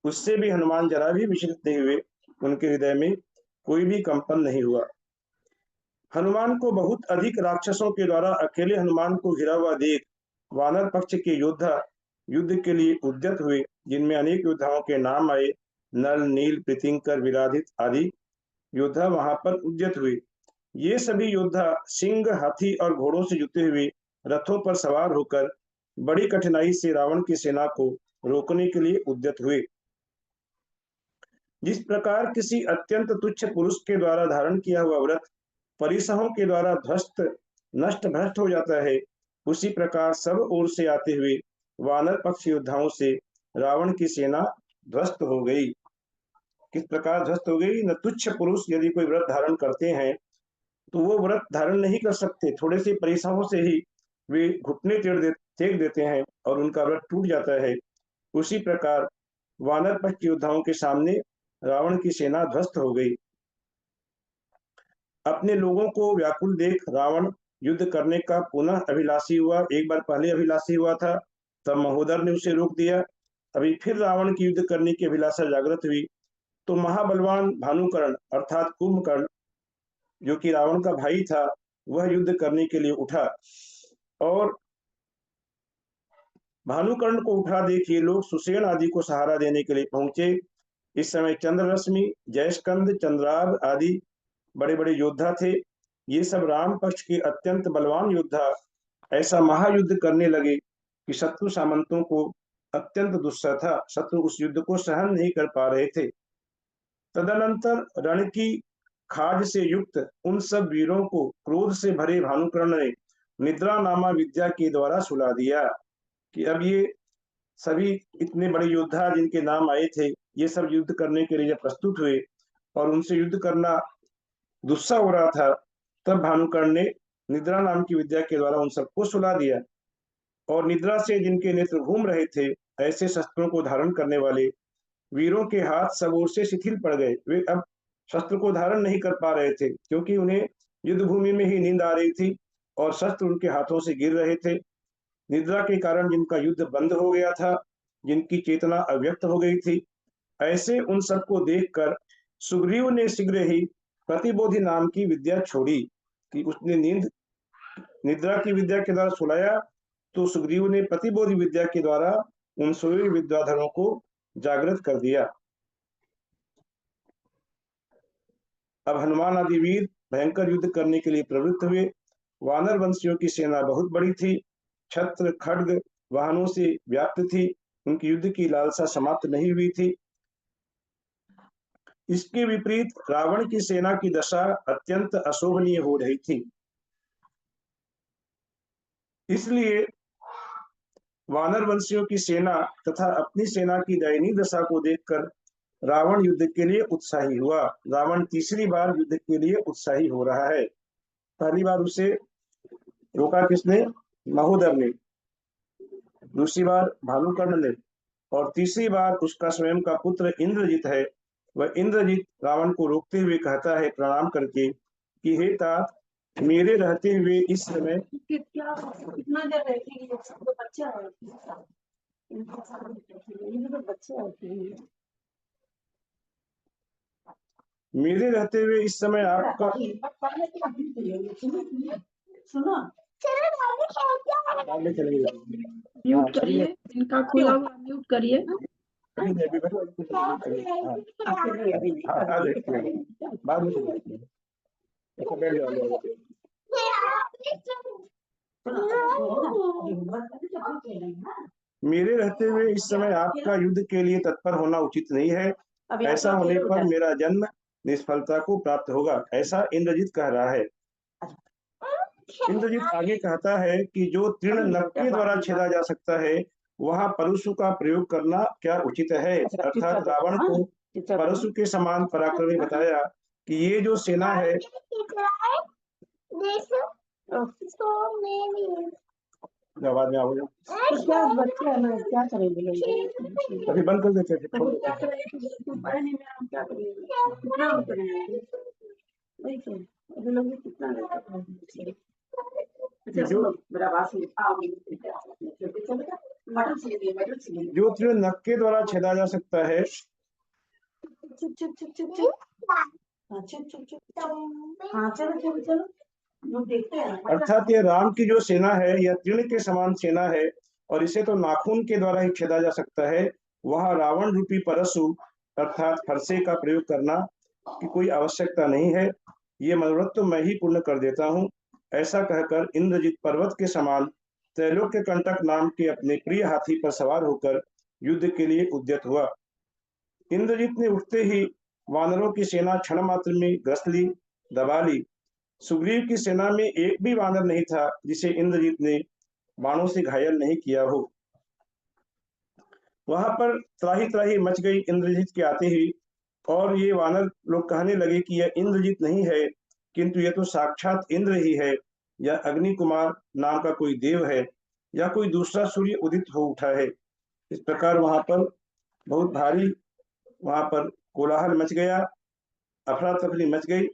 उससे भी हनुमान जरा भी विचलित नहीं हुए, उनके हृदय में कोई भी कंपन नहीं हुआ। हनुमान को बहुत अधिक राक्षसों के द्वारा अकेले हनुमान को घिरा हुआ देख वानर पक्ष के योद्धा युद्ध के लिए उद्यत हुए, जिनमें अनेक योद्धाओं के नाम आए। नल, नील, प्रीतिंकर, विराधित आदि योद्धा वहां पर उद्यत हुए। ये सभी योद्धा सिंह, हाथी और घोड़ों से जुटे हुए रथों पर सवार होकर बड़ी कठिनाई से रावण की सेना को रोकने के लिए उद्यत हुए। जिस प्रकार किसी अत्यंत तुच्छ पुरुष के द्वारा धारण किया हुआ व्रत परिसहों के द्वारा ध्वस्त नष्ट भ्रष्ट हो जाता है, उसी प्रकार सब ओर से आते हुए वानर पक्ष योद्धाओं से रावण की सेना ध्वस्त हो गई। किस प्रकार ध्वस्त हो गई? न तुच्छ पुरुष यदि कोई व्रत धारण करते हैं तो वो व्रत धारण नहीं कर सकते, थोड़े से परिसहों से ही वे घुटने टेक देते हैं और उनका व्रत टूट जाता है। उसी प्रकार वानर पक्ष योद्धाओं के सामने रावण की सेना ध्वस्त हो गई। अपने लोगों को व्याकुल देख रावण युद्ध करने का पुनः अभिलाषी हुआ। एक बार पहले अभिलाषी हुआ था, तब महोदर ने उसे रोक दिया। अभी फिर रावण की युद्ध करने की अभिलाषा जागृत हुई, तो महाबलवान भानुकर्ण अर्थात कुंभकर्ण, जो कि रावण का भाई था, वह युद्ध करने के लिए उठा। और भानुकर्ण को उठा देख ये लोग सुसेन आदि को सहारा देने के लिए पहुंचे। इस समय चंद्ररश्मि, जयस्कंद, चंद्रार्क आदि बड़े बड़े योद्धा थे। ये सब राम पक्ष के अत्यंत बलवान योद्धा ऐसा महायुद्ध करने लगे कि शत्रु सामंतों को अत्यंत दुस्सह था। शत्रु उस युद्ध को सहन नहीं कर पा रहे थे। तदनंतर रण की खाज से युक्त उन सब वीरों को क्रोध से भरे भानुकर्ण ने निद्रा नामा विद्या के द्वारा सुला दिया कि अब ये सभी इतने बड़े योद्धा जिनके नाम आए थे, ये सब युद्ध करने के लिए जब प्रस्तुत हुए और उनसे युद्ध करना दुस्सह हो रहा था, तब भानुकर्ण ने निद्रा नाम की विद्या के द्वारा उन सबको सुला दिया। और निद्रा से जिनके नेत्र घूम रहे थे, ऐसे शस्त्रों को धारण करने वाले वीरों के हाथ सब ओर से शिथिल पड़ गए। वे अब शस्त्र को धारण नहीं कर पा रहे थे, क्योंकि उन्हें युद्ध भूमि में ही नींद आ रही थी और शस्त्र उनके हाथों से गिर रहे थे। निद्रा के कारण जिनका युद्ध बंद हो गया था, जिनकी चेतना अव्यक्त हो गई थी, ऐसे उन सबको देखकर सुग्रीव ने शीघ्र ही प्रतिबोधि नाम की विद्या छोड़ी कि उसने निद्रा की विद्या के द्वारा सुलाया, तो सुग्रीव ने प्रतिबोधि विद्या के द्वारा उन सोए विद्याधरों को जागृत कर दिया। अब हनुमान आदि वीर भयंकर युद्ध करने के लिए प्रवृत्त हुए। वानर वंशियों की सेना बहुत बड़ी थी, छत्र खड्ग वाहनों से व्याप्त थी, उनकी युद्ध की लालसा समाप्त नहीं हुई थी। इसके विपरीत रावण की सेना की दशा अत्यंत अशोभनीय हो रही थी। इसलिए वानर वंशियों की सेना तथा अपनी सेना की दयनीय दशा को देखकर रावण युद्ध के लिए उत्साही हुआ। रावण तीसरी बार युद्ध के लिए उत्साही हो रहा है। पहली बार उसे रोका किसने? महोदर ने। दूसरी बार भानुकर्ण ने, और तीसरी बार उसका स्वयं का पुत्र इंद्रजित है। वह इंद्रजित रावण को रोकते हुए कहता है प्रणाम करके कि हे तात, मेरे रहते हुए इस समय कितना देर रहेगी? तो बच्चे मेरे रहते हुए इस समय आपका सुनो, आगे चलेंगे। म्यूट करिए, इनका खुला हुआ म्यूट करिए। अभी नहीं, अभी बैठो, बाद में चलेंगे। ऐसा बैठ जाओ। मेरे रहते हुए इस समय आपका युद्ध के लिए तत्पर होना उचित नहीं है। ऐसा होने पर मेरा जन्म निष्फलता को प्राप्त होगा, ऐसा इंद्रजित कह रहा है। इंद्रजित आगे कहता है कि जो तृण नख के द्वारा छेदा जा सकता है, वहां परशु का प्रयोग करना क्या उचित है? अर्थात रावण को परशु के समान पराक्रमी बताया कि ये जो सेना है, आवाज में आओ, क्या बच्चे हैं, क्या करेंगे? अभी बंद कर देते थे। क्या करेंगे? अभी लोग कितना जो तृण नख के द्वारा छेदा जा सकता है, अर्थात ये राम की जो सेना है, यह तृण के समान सेना है और इसे तो नाखून के द्वारा ही छेदा जा सकता है। वहां रावण रूपी परशु अर्थात फरसे का प्रयोग करना की कोई आवश्यकता नहीं है। ये मनोरथ तो मैं ही पूर्ण कर देता हूँ। ऐसा कहकर इंद्रजित पर्वत के समान त्रैलोक्य कंटक नाम के अपने प्रिय हाथी पर सवार होकर युद्ध के लिए उद्यत हुआ। इंद्रजित ने उठते ही वानरों की सेना क्षण मात्र में ग्रस्त ली, दबा ली। सुग्रीव की सेना में एक भी वानर नहीं था जिसे इंद्रजित ने बाणों से घायल नहीं किया हो। वहां पर त्राही त्राही मच गई इंद्रजित के आते ही, और ये वानर लोग कहने लगे कि यह इंद्रजित नहीं है, किंतु यह तो साक्षात इंद्र ही है, या अग्नि कुमार नाम का कोई देव है, या कोई दूसरा सूर्य उदित हो उठा है। इस प्रकार वहां पर बहुत भारी कोलाहल मच गया, अफरा तफरी मच गई।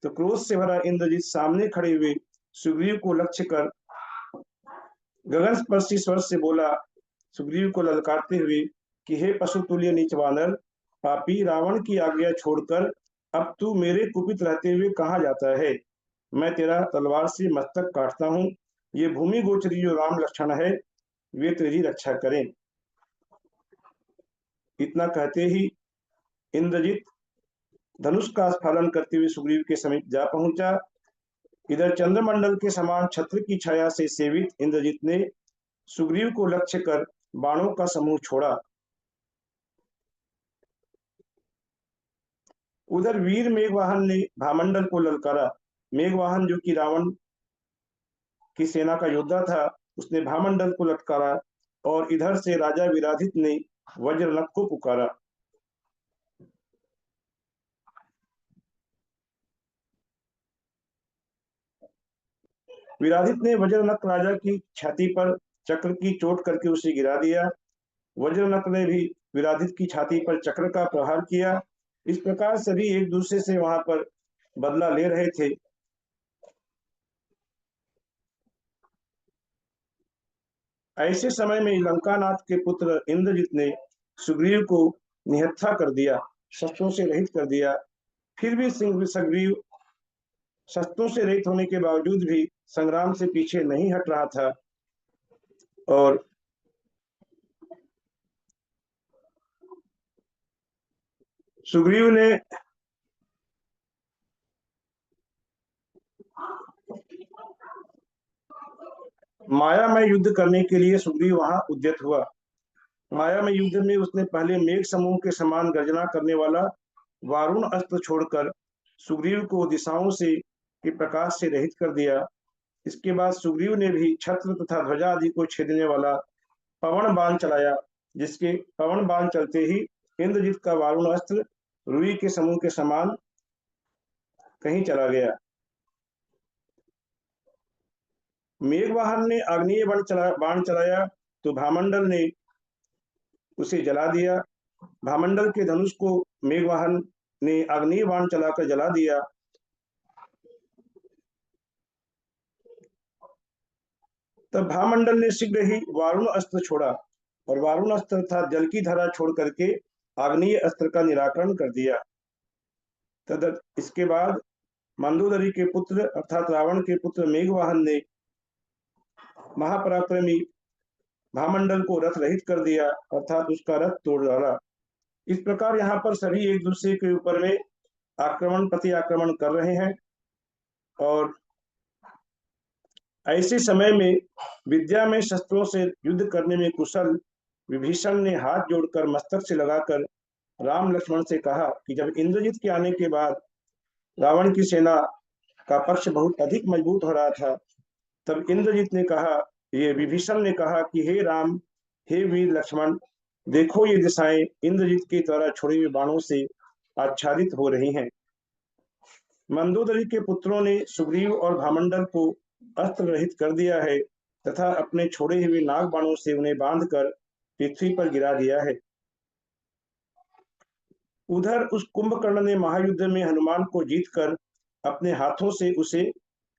तो क्रोध से भरा इंद्रजित सामने खड़े हुए सुग्रीव को लक्ष्य कर गगन स्पर्शी स्वर से बोला, सुग्रीव को ललकारते हुए कि हे पशु तुल्य नीच वानर, पापी, रावण की आज्ञा छोड़कर अब तू मेरे कुपित रहते हुए कहाँ जाता है? मैं तेरा तलवार से मस्तक काटता हूँ। ये भूमि गोचरी जो राम लक्षण है, वे तेरी रक्षा करें। इतना कहते ही इंद्रजित धनुष का स्फालन करते हुए सुग्रीव के समीप जा पहुंचा। इधर चंद्रमंडल के समान छत्र की छाया से सेवित इंद्रजित ने सुग्रीव को लक्ष्य कर बाणों का समूह छोड़ा। उधर वीर मेघवाहन ने भामंडल को ललकारा। मेघवाहन जो कि रावण की सेना का योद्धा था, उसने भामंडल को लटकारा और इधर से राजा विराधित ने वज्रनख को पुकारा। विराधित ने वज्रनख राजा की छाती पर चक्र की चोट करके उसे गिरा दिया। वज्रनख ने भी विराधित की छाती पर चक्र का प्रहार किया। इस प्रकार सभी एक दूसरे से वहां पर बदला ले रहे थे। ऐसे समय में लंकानाथ के पुत्र इंद्रजित ने सुग्रीव को निहत्था कर दिया, शस्त्रों से रहित कर दिया। फिर भी सुग्रीव शस्त्रों से रहित होने के बावजूद भी संग्राम से पीछे नहीं हट रहा था और सुग्रीव ने माया में युद्ध करने के लिए सुग्रीव वहां उद्यत हुआ। माया में युद्ध में उसने पहले मेघ समूह के समान गर्जना करने वाला वारुण अस्त्र छोड़कर सुग्रीव को दिशाओं से के प्रकाश से रहित कर दिया। इसके बाद सुग्रीव ने भी छत्र तथा ध्वजा आदि को छेदने वाला पवन बाण चलाया, जिसके पवन बाण चलते ही इंद्रजित का वारुण अस्त्र रुई के समूह के समान कहीं चला गया। मेघवाहन ने आग्नेय बाण चलाया तो भामंडल ने उसे जला दिया। भामंडल के धनुष को मेघवाहन ने आग्नेय बाण चलाकर जला दिया। तब भामंडल ने शीघ्र ही वारुण अस्त्र छोड़ा और वारुण अस्त्र था जल की धारा छोड़ करके आग्नेय अस्त्र का निराकरण कर दिया। तद इसके बाद मंदोदरी के पुत्र अर्थात रावण के पुत्र मेघवाहन ने महापराक्रमी भामंडल को रथ रहित कर दिया, अर्थात उसका रथ तोड़ डाला। इस प्रकार यहाँ पर सभी एक दूसरे के ऊपर में प्रति आक्रमण कर रहे हैं और ऐसे समय में विद्या में शस्त्रों से युद्ध करने में कुशल विभीषण ने हाथ जोड़कर मस्तक से लगाकर राम लक्ष्मण से कहा कि जब इंद्रजित के आने के बाद रावण की सेना का पक्ष बहुत अधिक मजबूत हो रहा था, तब इंद्रजित ने कहा, ये विभीषण ने कहा कि हे राम, हे वीर लक्ष्मण, देखो ये दिशाएं इंद्रजित के द्वारा छोड़े हुए बाणों से आच्छादित हो रही हैं। मंदोदरी के पुत्रों ने सुग्रीव और भामंडल को अस्त्र रहित कर दिया है तथा अपने छोड़े हुए नाग बाणों से उन्हें बांधकर पृथ्वी पर गिरा दिया है। उधर उस कुंभकर्ण ने महायुद्ध में हनुमान को जीतकर अपने हाथों से उसे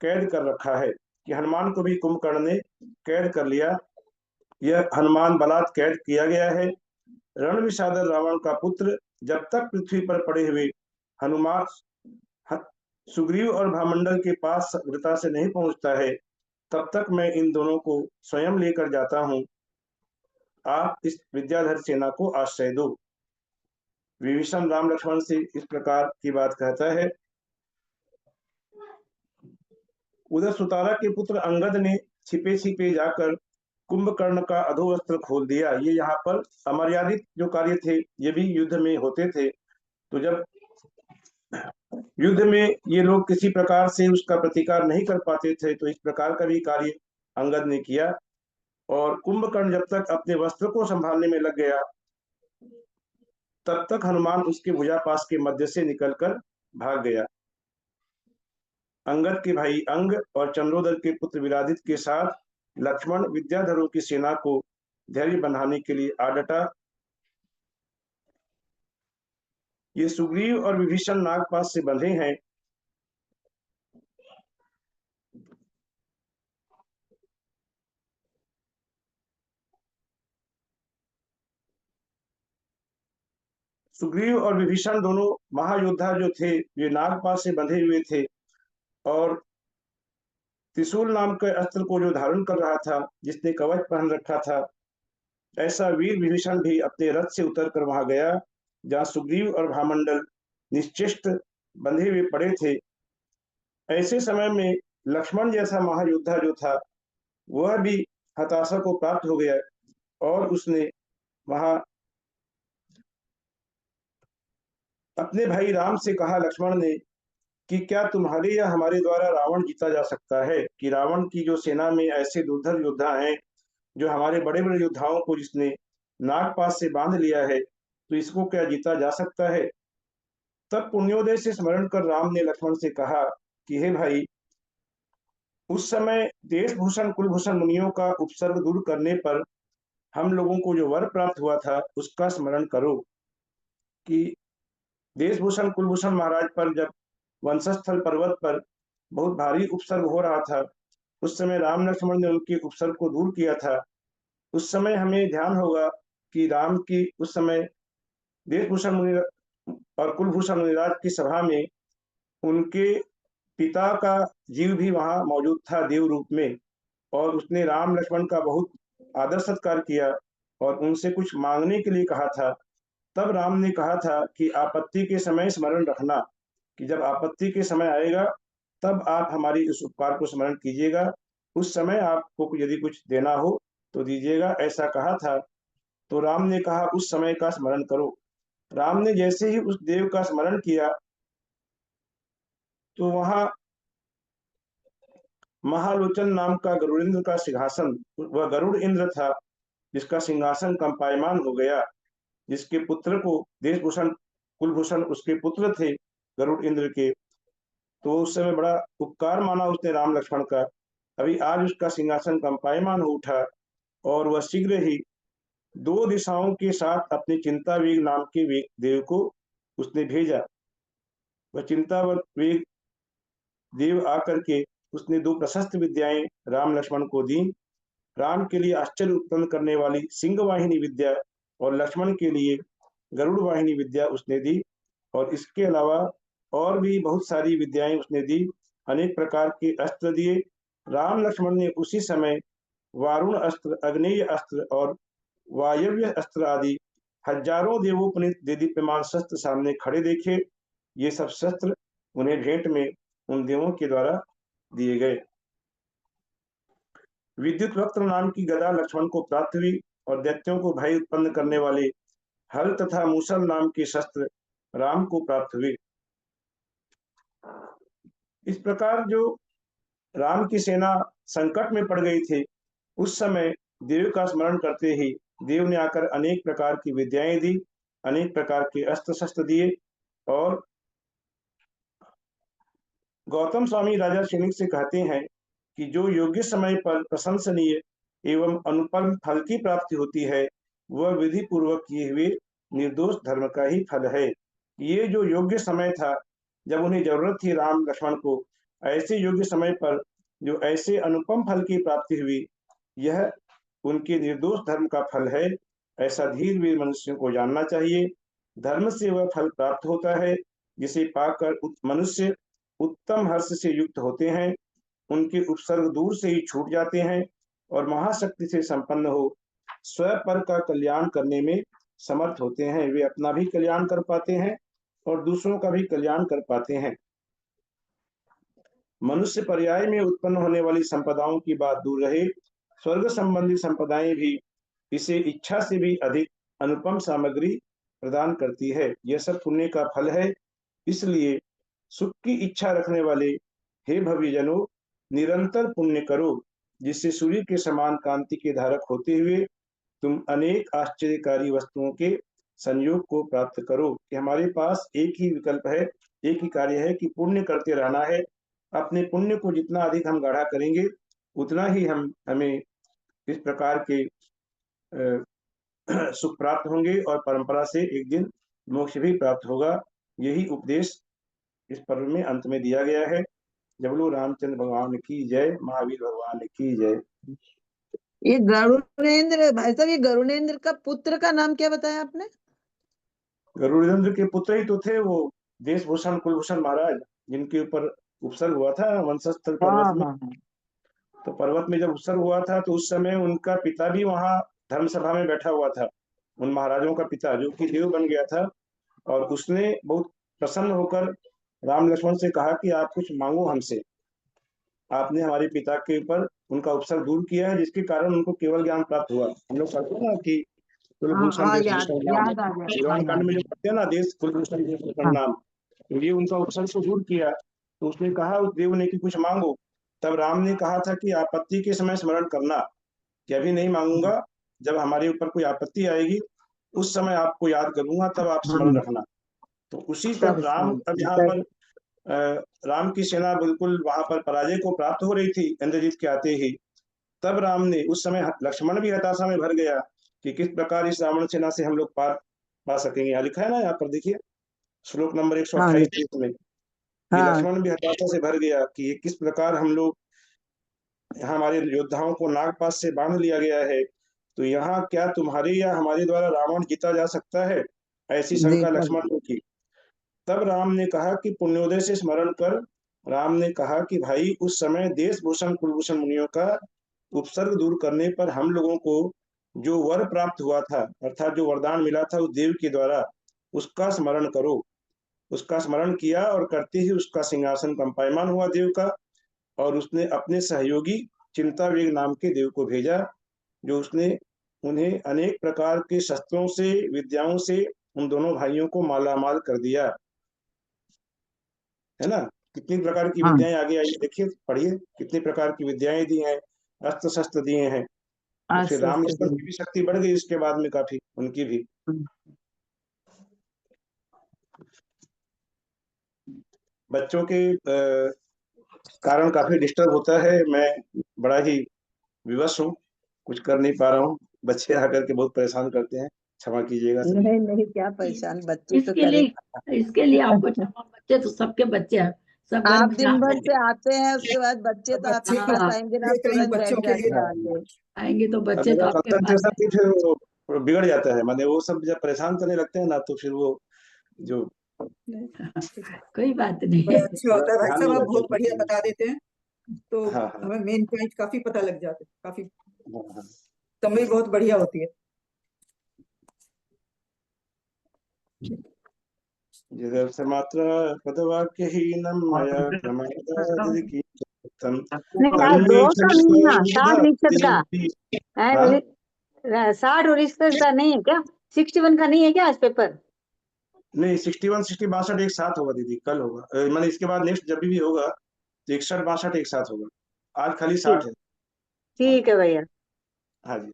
कैद कर रखा है कि हनुमान को भी कुंभकर्ण ने कैद कर लिया। यह हनुमान बलात् कैद किया गया है। रण विषादर रावण का पुत्र जब तक पृथ्वी पर पड़े हुए हनुमान सुग्रीव और भामंडल के पास शीघ्रता से नहीं पहुंचता है, तब तक मैं इन दोनों को स्वयं लेकर जाता हूं। आप इस विद्याधर सेना को आश्रय दो। विभीषण राम लक्ष्मण से इस प्रकार की बात कहता है। उधर सुतारा के पुत्र अंगद ने छिपे छिपे जाकर कुंभकर्ण का अधोवस्त्र खोल दिया। ये यहाँ पर अमर्यादित जो कार्य थे ये भी युद्ध में होते थे। तो जब युद्ध में ये लोग किसी प्रकार से उसका प्रतिकार नहीं कर पाते थे तो इस प्रकार का भी कार्य अंगद ने किया और कुंभकर्ण जब तक अपने वस्त्र को संभालने में लग गया तब तक हनुमान उसके भुजापास के मध्य से निकलकर भाग गया। अंगद के भाई अंग और चंद्रोदर के पुत्र विराधित के साथ लक्ष्मण विद्याधरों की सेना को धैर्य बंधाने के लिए आ डटा। ये सुग्रीव और विभीषण नागपाश से बंधे हैं। सुग्रीव और विभीषण दोनों महायोद्धा जो थे ये नागपाश से बंधे हुए थे और त्रिशूल नाम के अस्त्र को जो धारण कर रहा था, जिसने कवच पहन रखा था, ऐसा वीर विभीषण भी अपने रथ से उतरकर वहां गया जहां सुग्रीव और भामंडल निश्चेष्ट बंधे हुए पड़े थे। ऐसे समय में लक्ष्मण जैसा महायोद्धा जो था वह भी हताशा को प्राप्त हो गया और उसने वहां अपने भाई राम से कहा, लक्ष्मण ने, कि क्या तुम्हारे या हमारे द्वारा रावण जीता जा सकता है? कि रावण की जो सेना में ऐसे दुर्धर योद्धा हैं, जो हमारे बड़े बड़े योद्धाओं को जिसने नागपाश से बांध लिया है, तो इसको क्या जीता जा सकता है? तब पुण्योदय से स्मरण कर राम ने लक्ष्मण से कहा कि हे भाई, उस समय देशभूषण कुलभूषण मुनियों का उपसर्ग दूर करने पर हम लोगों को जो वर प्राप्त हुआ था उसका स्मरण करो। कि देशभूषण कुलभूषण महाराज पर जब वंशस्थल पर्वत पर बहुत भारी उपसर्ग हो रहा था, उस समय राम लक्ष्मण ने उनके उपसर्ग को दूर किया था। उस समय हमें ध्यान होगा कि राम की उस समय देशभूषण मुनि और कुलभूषण मुनिराज की सभा में उनके पिता का जीव भी वहां मौजूद था देव रूप में, और उसने राम लक्ष्मण का बहुत आदर सत्कार किया और उनसे कुछ मांगने के लिए कहा था। तब राम ने कहा था कि आपत्ति के समय स्मरण रखना, कि जब आपत्ति के समय आएगा तब आप हमारी इस उपकार को स्मरण कीजिएगा, उस समय आपको यदि कुछ देना हो तो दीजिएगा, ऐसा कहा था। तो राम ने कहा उस समय का स्मरण करो। राम ने जैसे ही उस देव का स्मरण किया तो वहां महालोचन नाम का गरुड़ेंद्र का सिंहासन, वह गरुड़ इंद्र था जिसका सिंहासन कंपायमान हो गया, जिसके पुत्र को देशभूषण कुलभूषण उसके पुत्र थे गरुड़ इंद्र के। तो उस समय बड़ा उपकार माना उसने राम लक्ष्मण का। अभी आज उसका सिंहासन कंपायमान हो उठा और वह शीघ्र ही 2 दिशाओं के साथ अपने चिंतावेग नाम के देव को उसने भेजा। वह चिंतावेग देव आकर के उसने 2 प्रशस्त विद्याएं राम लक्ष्मण को दी। राम के लिए आश्चर्य उत्पन्न करने वाली सिंह वाहिनी विद्या और लक्ष्मण के लिए गरुड़ वाहिनी विद्या उसने दी, और इसके अलावा और भी बहुत सारी विद्याएं उसने दी, अनेक प्रकार के अस्त्र दिए। राम लक्ष्मण ने उसी समय वारुण अस्त्र, अग्नेय अस्त्र और वायव्य अस्त्र आदि हजारों देवोपनीत देदीप्यमान शस्त्र सामने खड़े देखे। ये सब शस्त्र उन्हें भेंट में उन देवों के द्वारा दिए गए। विद्युत वक्त्र नाम की गदा लक्ष्मण को प्राप्त हुई और दैत्यों को भय उत्पन्न करने वाले हल तथा मूसल नाम के शस्त्र राम को प्राप्त हुए। इस प्रकार जो राम की सेना संकट में पड़ गई थी, उस समय देव का स्मरण करते ही देव ने आकर अनेक प्रकार की विद्याएं दी, अनेक प्रकार के अस्त्र शस्त्र दिए। और गौतम स्वामी राजा शनिक से कहते हैं कि जो योग्य समय पर प्रशंसनीय एवं अनुपम फल की प्राप्ति होती है, वह विधि पूर्वक किए हुए निर्दोष धर्म का ही फल है। ये जो योग्य समय था, जब उन्हें जरूरत थी राम लक्ष्मण को, ऐसे योग्य समय पर जो ऐसे अनुपम फल की प्राप्ति हुई, यह उनके निर्दोष धर्म का फल है। ऐसा धीर वीर मनुष्यों को जानना चाहिए। धर्म से वह फल प्राप्त होता है जिसे पाकर मनुष्य उत्तम हर्ष से युक्त होते हैं, उनके उपसर्ग दूर से ही छूट जाते हैं और महाशक्ति से संपन्न हो स्वपर का कल्याण करने में समर्थ होते हैं। वे अपना भी कल्याण कर पाते हैं और दूसरों का भी कल्याण कर पाते हैं। मनुष्य पर्याय में उत्पन्न होने वाली संपदाओं की बात दूर रहे, स्वर्ग संबंधी संपदाएं भी इसे इच्छा से भी अधिक अनुपम सामग्री प्रदान करती है। यह सब पुण्य का फल है। इसलिए सुख की इच्छा रखने वाले हे भविजनों, निरंतर पुण्य करो, जिससे सूर्य के समान कांति के धारक होते हुए तुम अनेक आश्चर्यकारी वस्तुओं के संयोग को प्राप्त करो। कि हमारे पास एक ही विकल्प है, एक ही कार्य है कि पुण्य करते रहना है। अपने पुण्य को जितना अधिक हम गाढ़ा करेंगे, उतना ही हमें इस प्रकार के सुख प्राप्त होंगे और परंपरा से एक दिन मोक्ष भी प्राप्त होगा। यही उपदेश इस पर्व में अंत में दिया गया है। जब बोलो रामचंद्र भगवान की जय, महावीर भगवान की जय। ये गरुड़ेंद्र भाई साहब, ये गरुड़ेंद्र का पुत्र का नाम क्या बताया आपने? गरुड़ेंद्र के पुत्र ही तो थे वो देशभूषण कुलभूषण महाराज, जिनके ऊपर उपसर्ग हुआ था वंशस्थल पर्वत में। तो पर्वत में जब उपसर्ग हुआ था तो उस समय उनका पिता भी वहां धर्मसभा में बैठा हुआ था, उन महाराजों का पिता, जो कि देव बन गया था। और उसने बहुत प्रसन्न होकर राम लक्ष्मण से कहा कि आप कुछ मांगो हमसे। आपने हमारे पिता के ऊपर उनका उपसर्ग दूर किया है, जिसके कारण उनको केवल ज्ञान प्राप्त हुआ। हम लोग कहते हैं ना कि कुलभूषण पुराण कांड में जो कहते हैं ना, देश कुलभूषण नाम, तो ये उनका उपसर्ग को दूर किया तो उसने कहा उस देव ने कि कुछ मांगो। तब राम ने कहा था कि आपत्ति के समय स्मरण करना, कि अभी नहीं मांगूंगा, जब हमारे ऊपर कोई आपत्ति आएगी उस समय आपको याद करूंगा, तब आप स्मरण रखना। तो उसी तब राम, तब यहाँ पर राम की सेना बिल्कुल वहां पर पराजय को प्राप्त हो रही थी इंद्रजीत के आते ही। तब राम ने उस समय, लक्ष्मण भी हताशा में भर गया कि किस प्रकार इस रावण सेना से हम लोग पार पा सकेंगे। यहाँ लिखा है ना, यहाँ पर देखिए श्लोक नंबर 128 में, कि लक्ष्मण भी हताशा से भर गया कि ये किस प्रकार हम लोग, यहाँ हमारे योद्धाओं को नागपाश से बांध लिया गया है, तो यहाँ क्या तुम्हारे या हमारे द्वारा रावण जीता जा सकता है, ऐसी शंका लक्ष्मण ने की। तब राम ने कहा कि पुण्योदय से स्मरण कर, राम ने कहा कि भाई उस समय देश भूषण कुलभूषण मुनियों का उपसर्ग दूर करने पर हम लोगों को जो वर प्राप्त हुआ था, अर्थात जो वरदान मिला था उस देव के द्वारा, उसका स्मरण करो। उसका स्मरण किया और करते ही उसका सिंहासन कंपायमान हुआ देव का, और उसने अपने सहयोगी चिंतावेग नाम के देव को भेजा, जो उसने उन्हें अनेक प्रकार के शस्त्रों से, विद्याओं से उन दोनों भाइयों को मालामाल कर दिया, है ना। कितनी प्रकार की विद्याएं आगे आई, देखिए पढ़िए, कितनी प्रकार की विद्याएं दी हैं, अस्त्र शस्त्र दिए हैं। तो फिर राम लक्ष्मण की भी शक्ति बढ़ गई इसके बाद में काफी, उनकी भी। बच्चों के कारण काफी डिस्टर्ब होता है, मैं बड़ा ही विवश हूँ, कुछ कर नहीं पा रहा हूँ। बच्चे आकर के बहुत परेशान करते हैं, क्षमा कीजिएगा सभी। नहीं नहीं, क्या परेशान, बच्चे तो इसके लिए आपको क्षमा, बच्चे तो सबके बच्चे हैं, सब घर आप में दिन भर आते से आते हैं, उसके बाद बच्चे तो आपके हाँ, पास आएंगे ना, आप तुरंत बैठ जाते हैं आके। आएंगे तो बच्चे तो मेरा आपके पास कंसंट्रेशन फिर वो बिगड़ जाता है, माने वो सब जब परेशान करने लगते हैं ना, तो फिर वो जो कोई बात नहीं। बड़ा अच्छा होता है भाई ध्यान साहब, नहीं आप रहता बहुत है। बढ़िया बता देते हैं, तो हाँ हाँ हमें मेन पॉइंट काफी पता लग जाते हैं, काफी हाँ। समझ बहुत बढ़िया होती है। यदर्थ मात्र पदवाक्यहीनं मया प्रमादादि कीर्तनं नहीं यार, तन्मे 200 नहीं ना, 60 निश्चित का है। हाँ? 60 और इसका का नहीं है क्या? 61 का नहीं है क्या आज पेपर? नहीं, 61 60 62 एक साथ होगा दीदी, कल होगा, मैंने इसके बाद नेक्स्ट जब भी होगा तो 61 62 एक साथ होगा, आज खाली 60 है। ठीक है भैया। हाँ जी।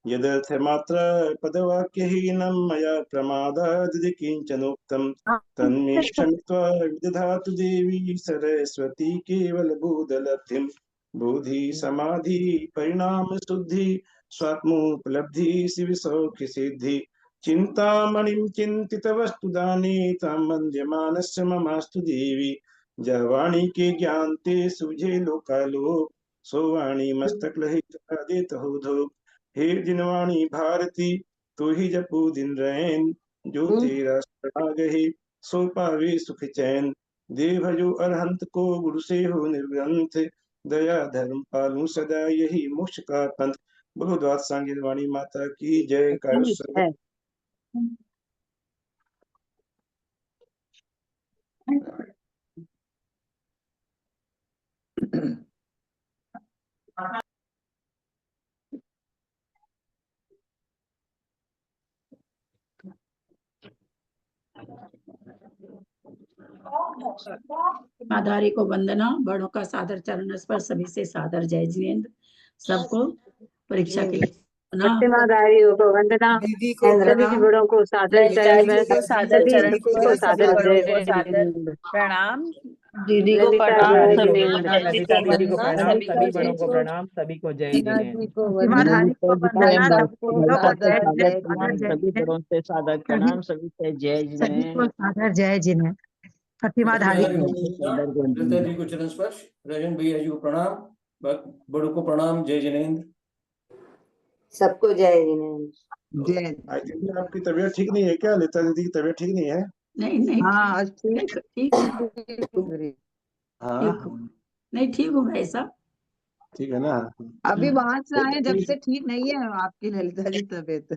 यदर्थ मात्र पदवाक्यहीनं मया प्रमादादि किंचनोक्तं तन्मे क्षमित्वा विदधातु देवी सरस्वती केवलबोधलब्धिं। बोधि समाधि परिणाम शुद्धि स्वात्मोपलब्धि शिव सौख्य सिद्धि। चिंतामणिं चिंतित वस्तु दाने तां वन्द्यमानस्य ममास्तु देवी। जवाणी के ज्ञान ते सुझे लोकालोक सोवाणी मस्तक लहित देत हो धो। हे जिनवाणी भारती तू ही जपू दिन रैन, जो तेरा शरण गहे सो पावे सुख चैन। देव जो अरहंत को गुरु से हो निर्ग्रंथ, दया धर्म पालू सदा यही मोक्ष का पंथ। बोलो द्वाद सांगी वाणी माता की जय। ठीक है। माधारी को वंदना, बड़ों का सादर चरण स्पर्श, सभी से सादर जय जिनेन्द्र। सबको परीक्षा के लिए प्रतिमाधारियों को वंदना, दीदी को सभी प्रणाम, बड़ों को सादर चरण ललिता जी को सादर सभी चरण को स्पर्श, सभी सादर बड़ों जय को जिनेन्द्र। प्रणाम। दीदी को ललिता प्रणाम, जी सभी ललिता दीदी को प्रणाम, ललिता सभी जी बड़ों को को, प्रणाम, सभी को जय टीना जिनेन्द्र। जी को प्रतिमाधारी को वंदना, सबको सादर सादर जय सादर जय जिनेन्द्र। सभी बड़ों से सादर प्रणाम, सभी से जय जिनेन्द्र। सादर जय जिनेन्द्र। प्रतिमाधारी ललिता जी को चरण स्पर्श, राजन भैया जी को प्रणाम, बड़ों को प्रणाम, जय जिनेन्द्र। सबको जय जिनेन्द्र। जय। आज दीदी आपकी तबीयत ठीक नहीं है क्या? ललिता दीदी की तबीयत ठीक नहीं है? नहीं नहीं, हाँ, ठीक ठीक हूँ, हाँ ठीक हूँ, नहीं ठीक हूँ भाई साहब। ठीक है ना। अभी वहां से आए, जब से ठीक नहीं है आपकी ललिता जी तबीयत।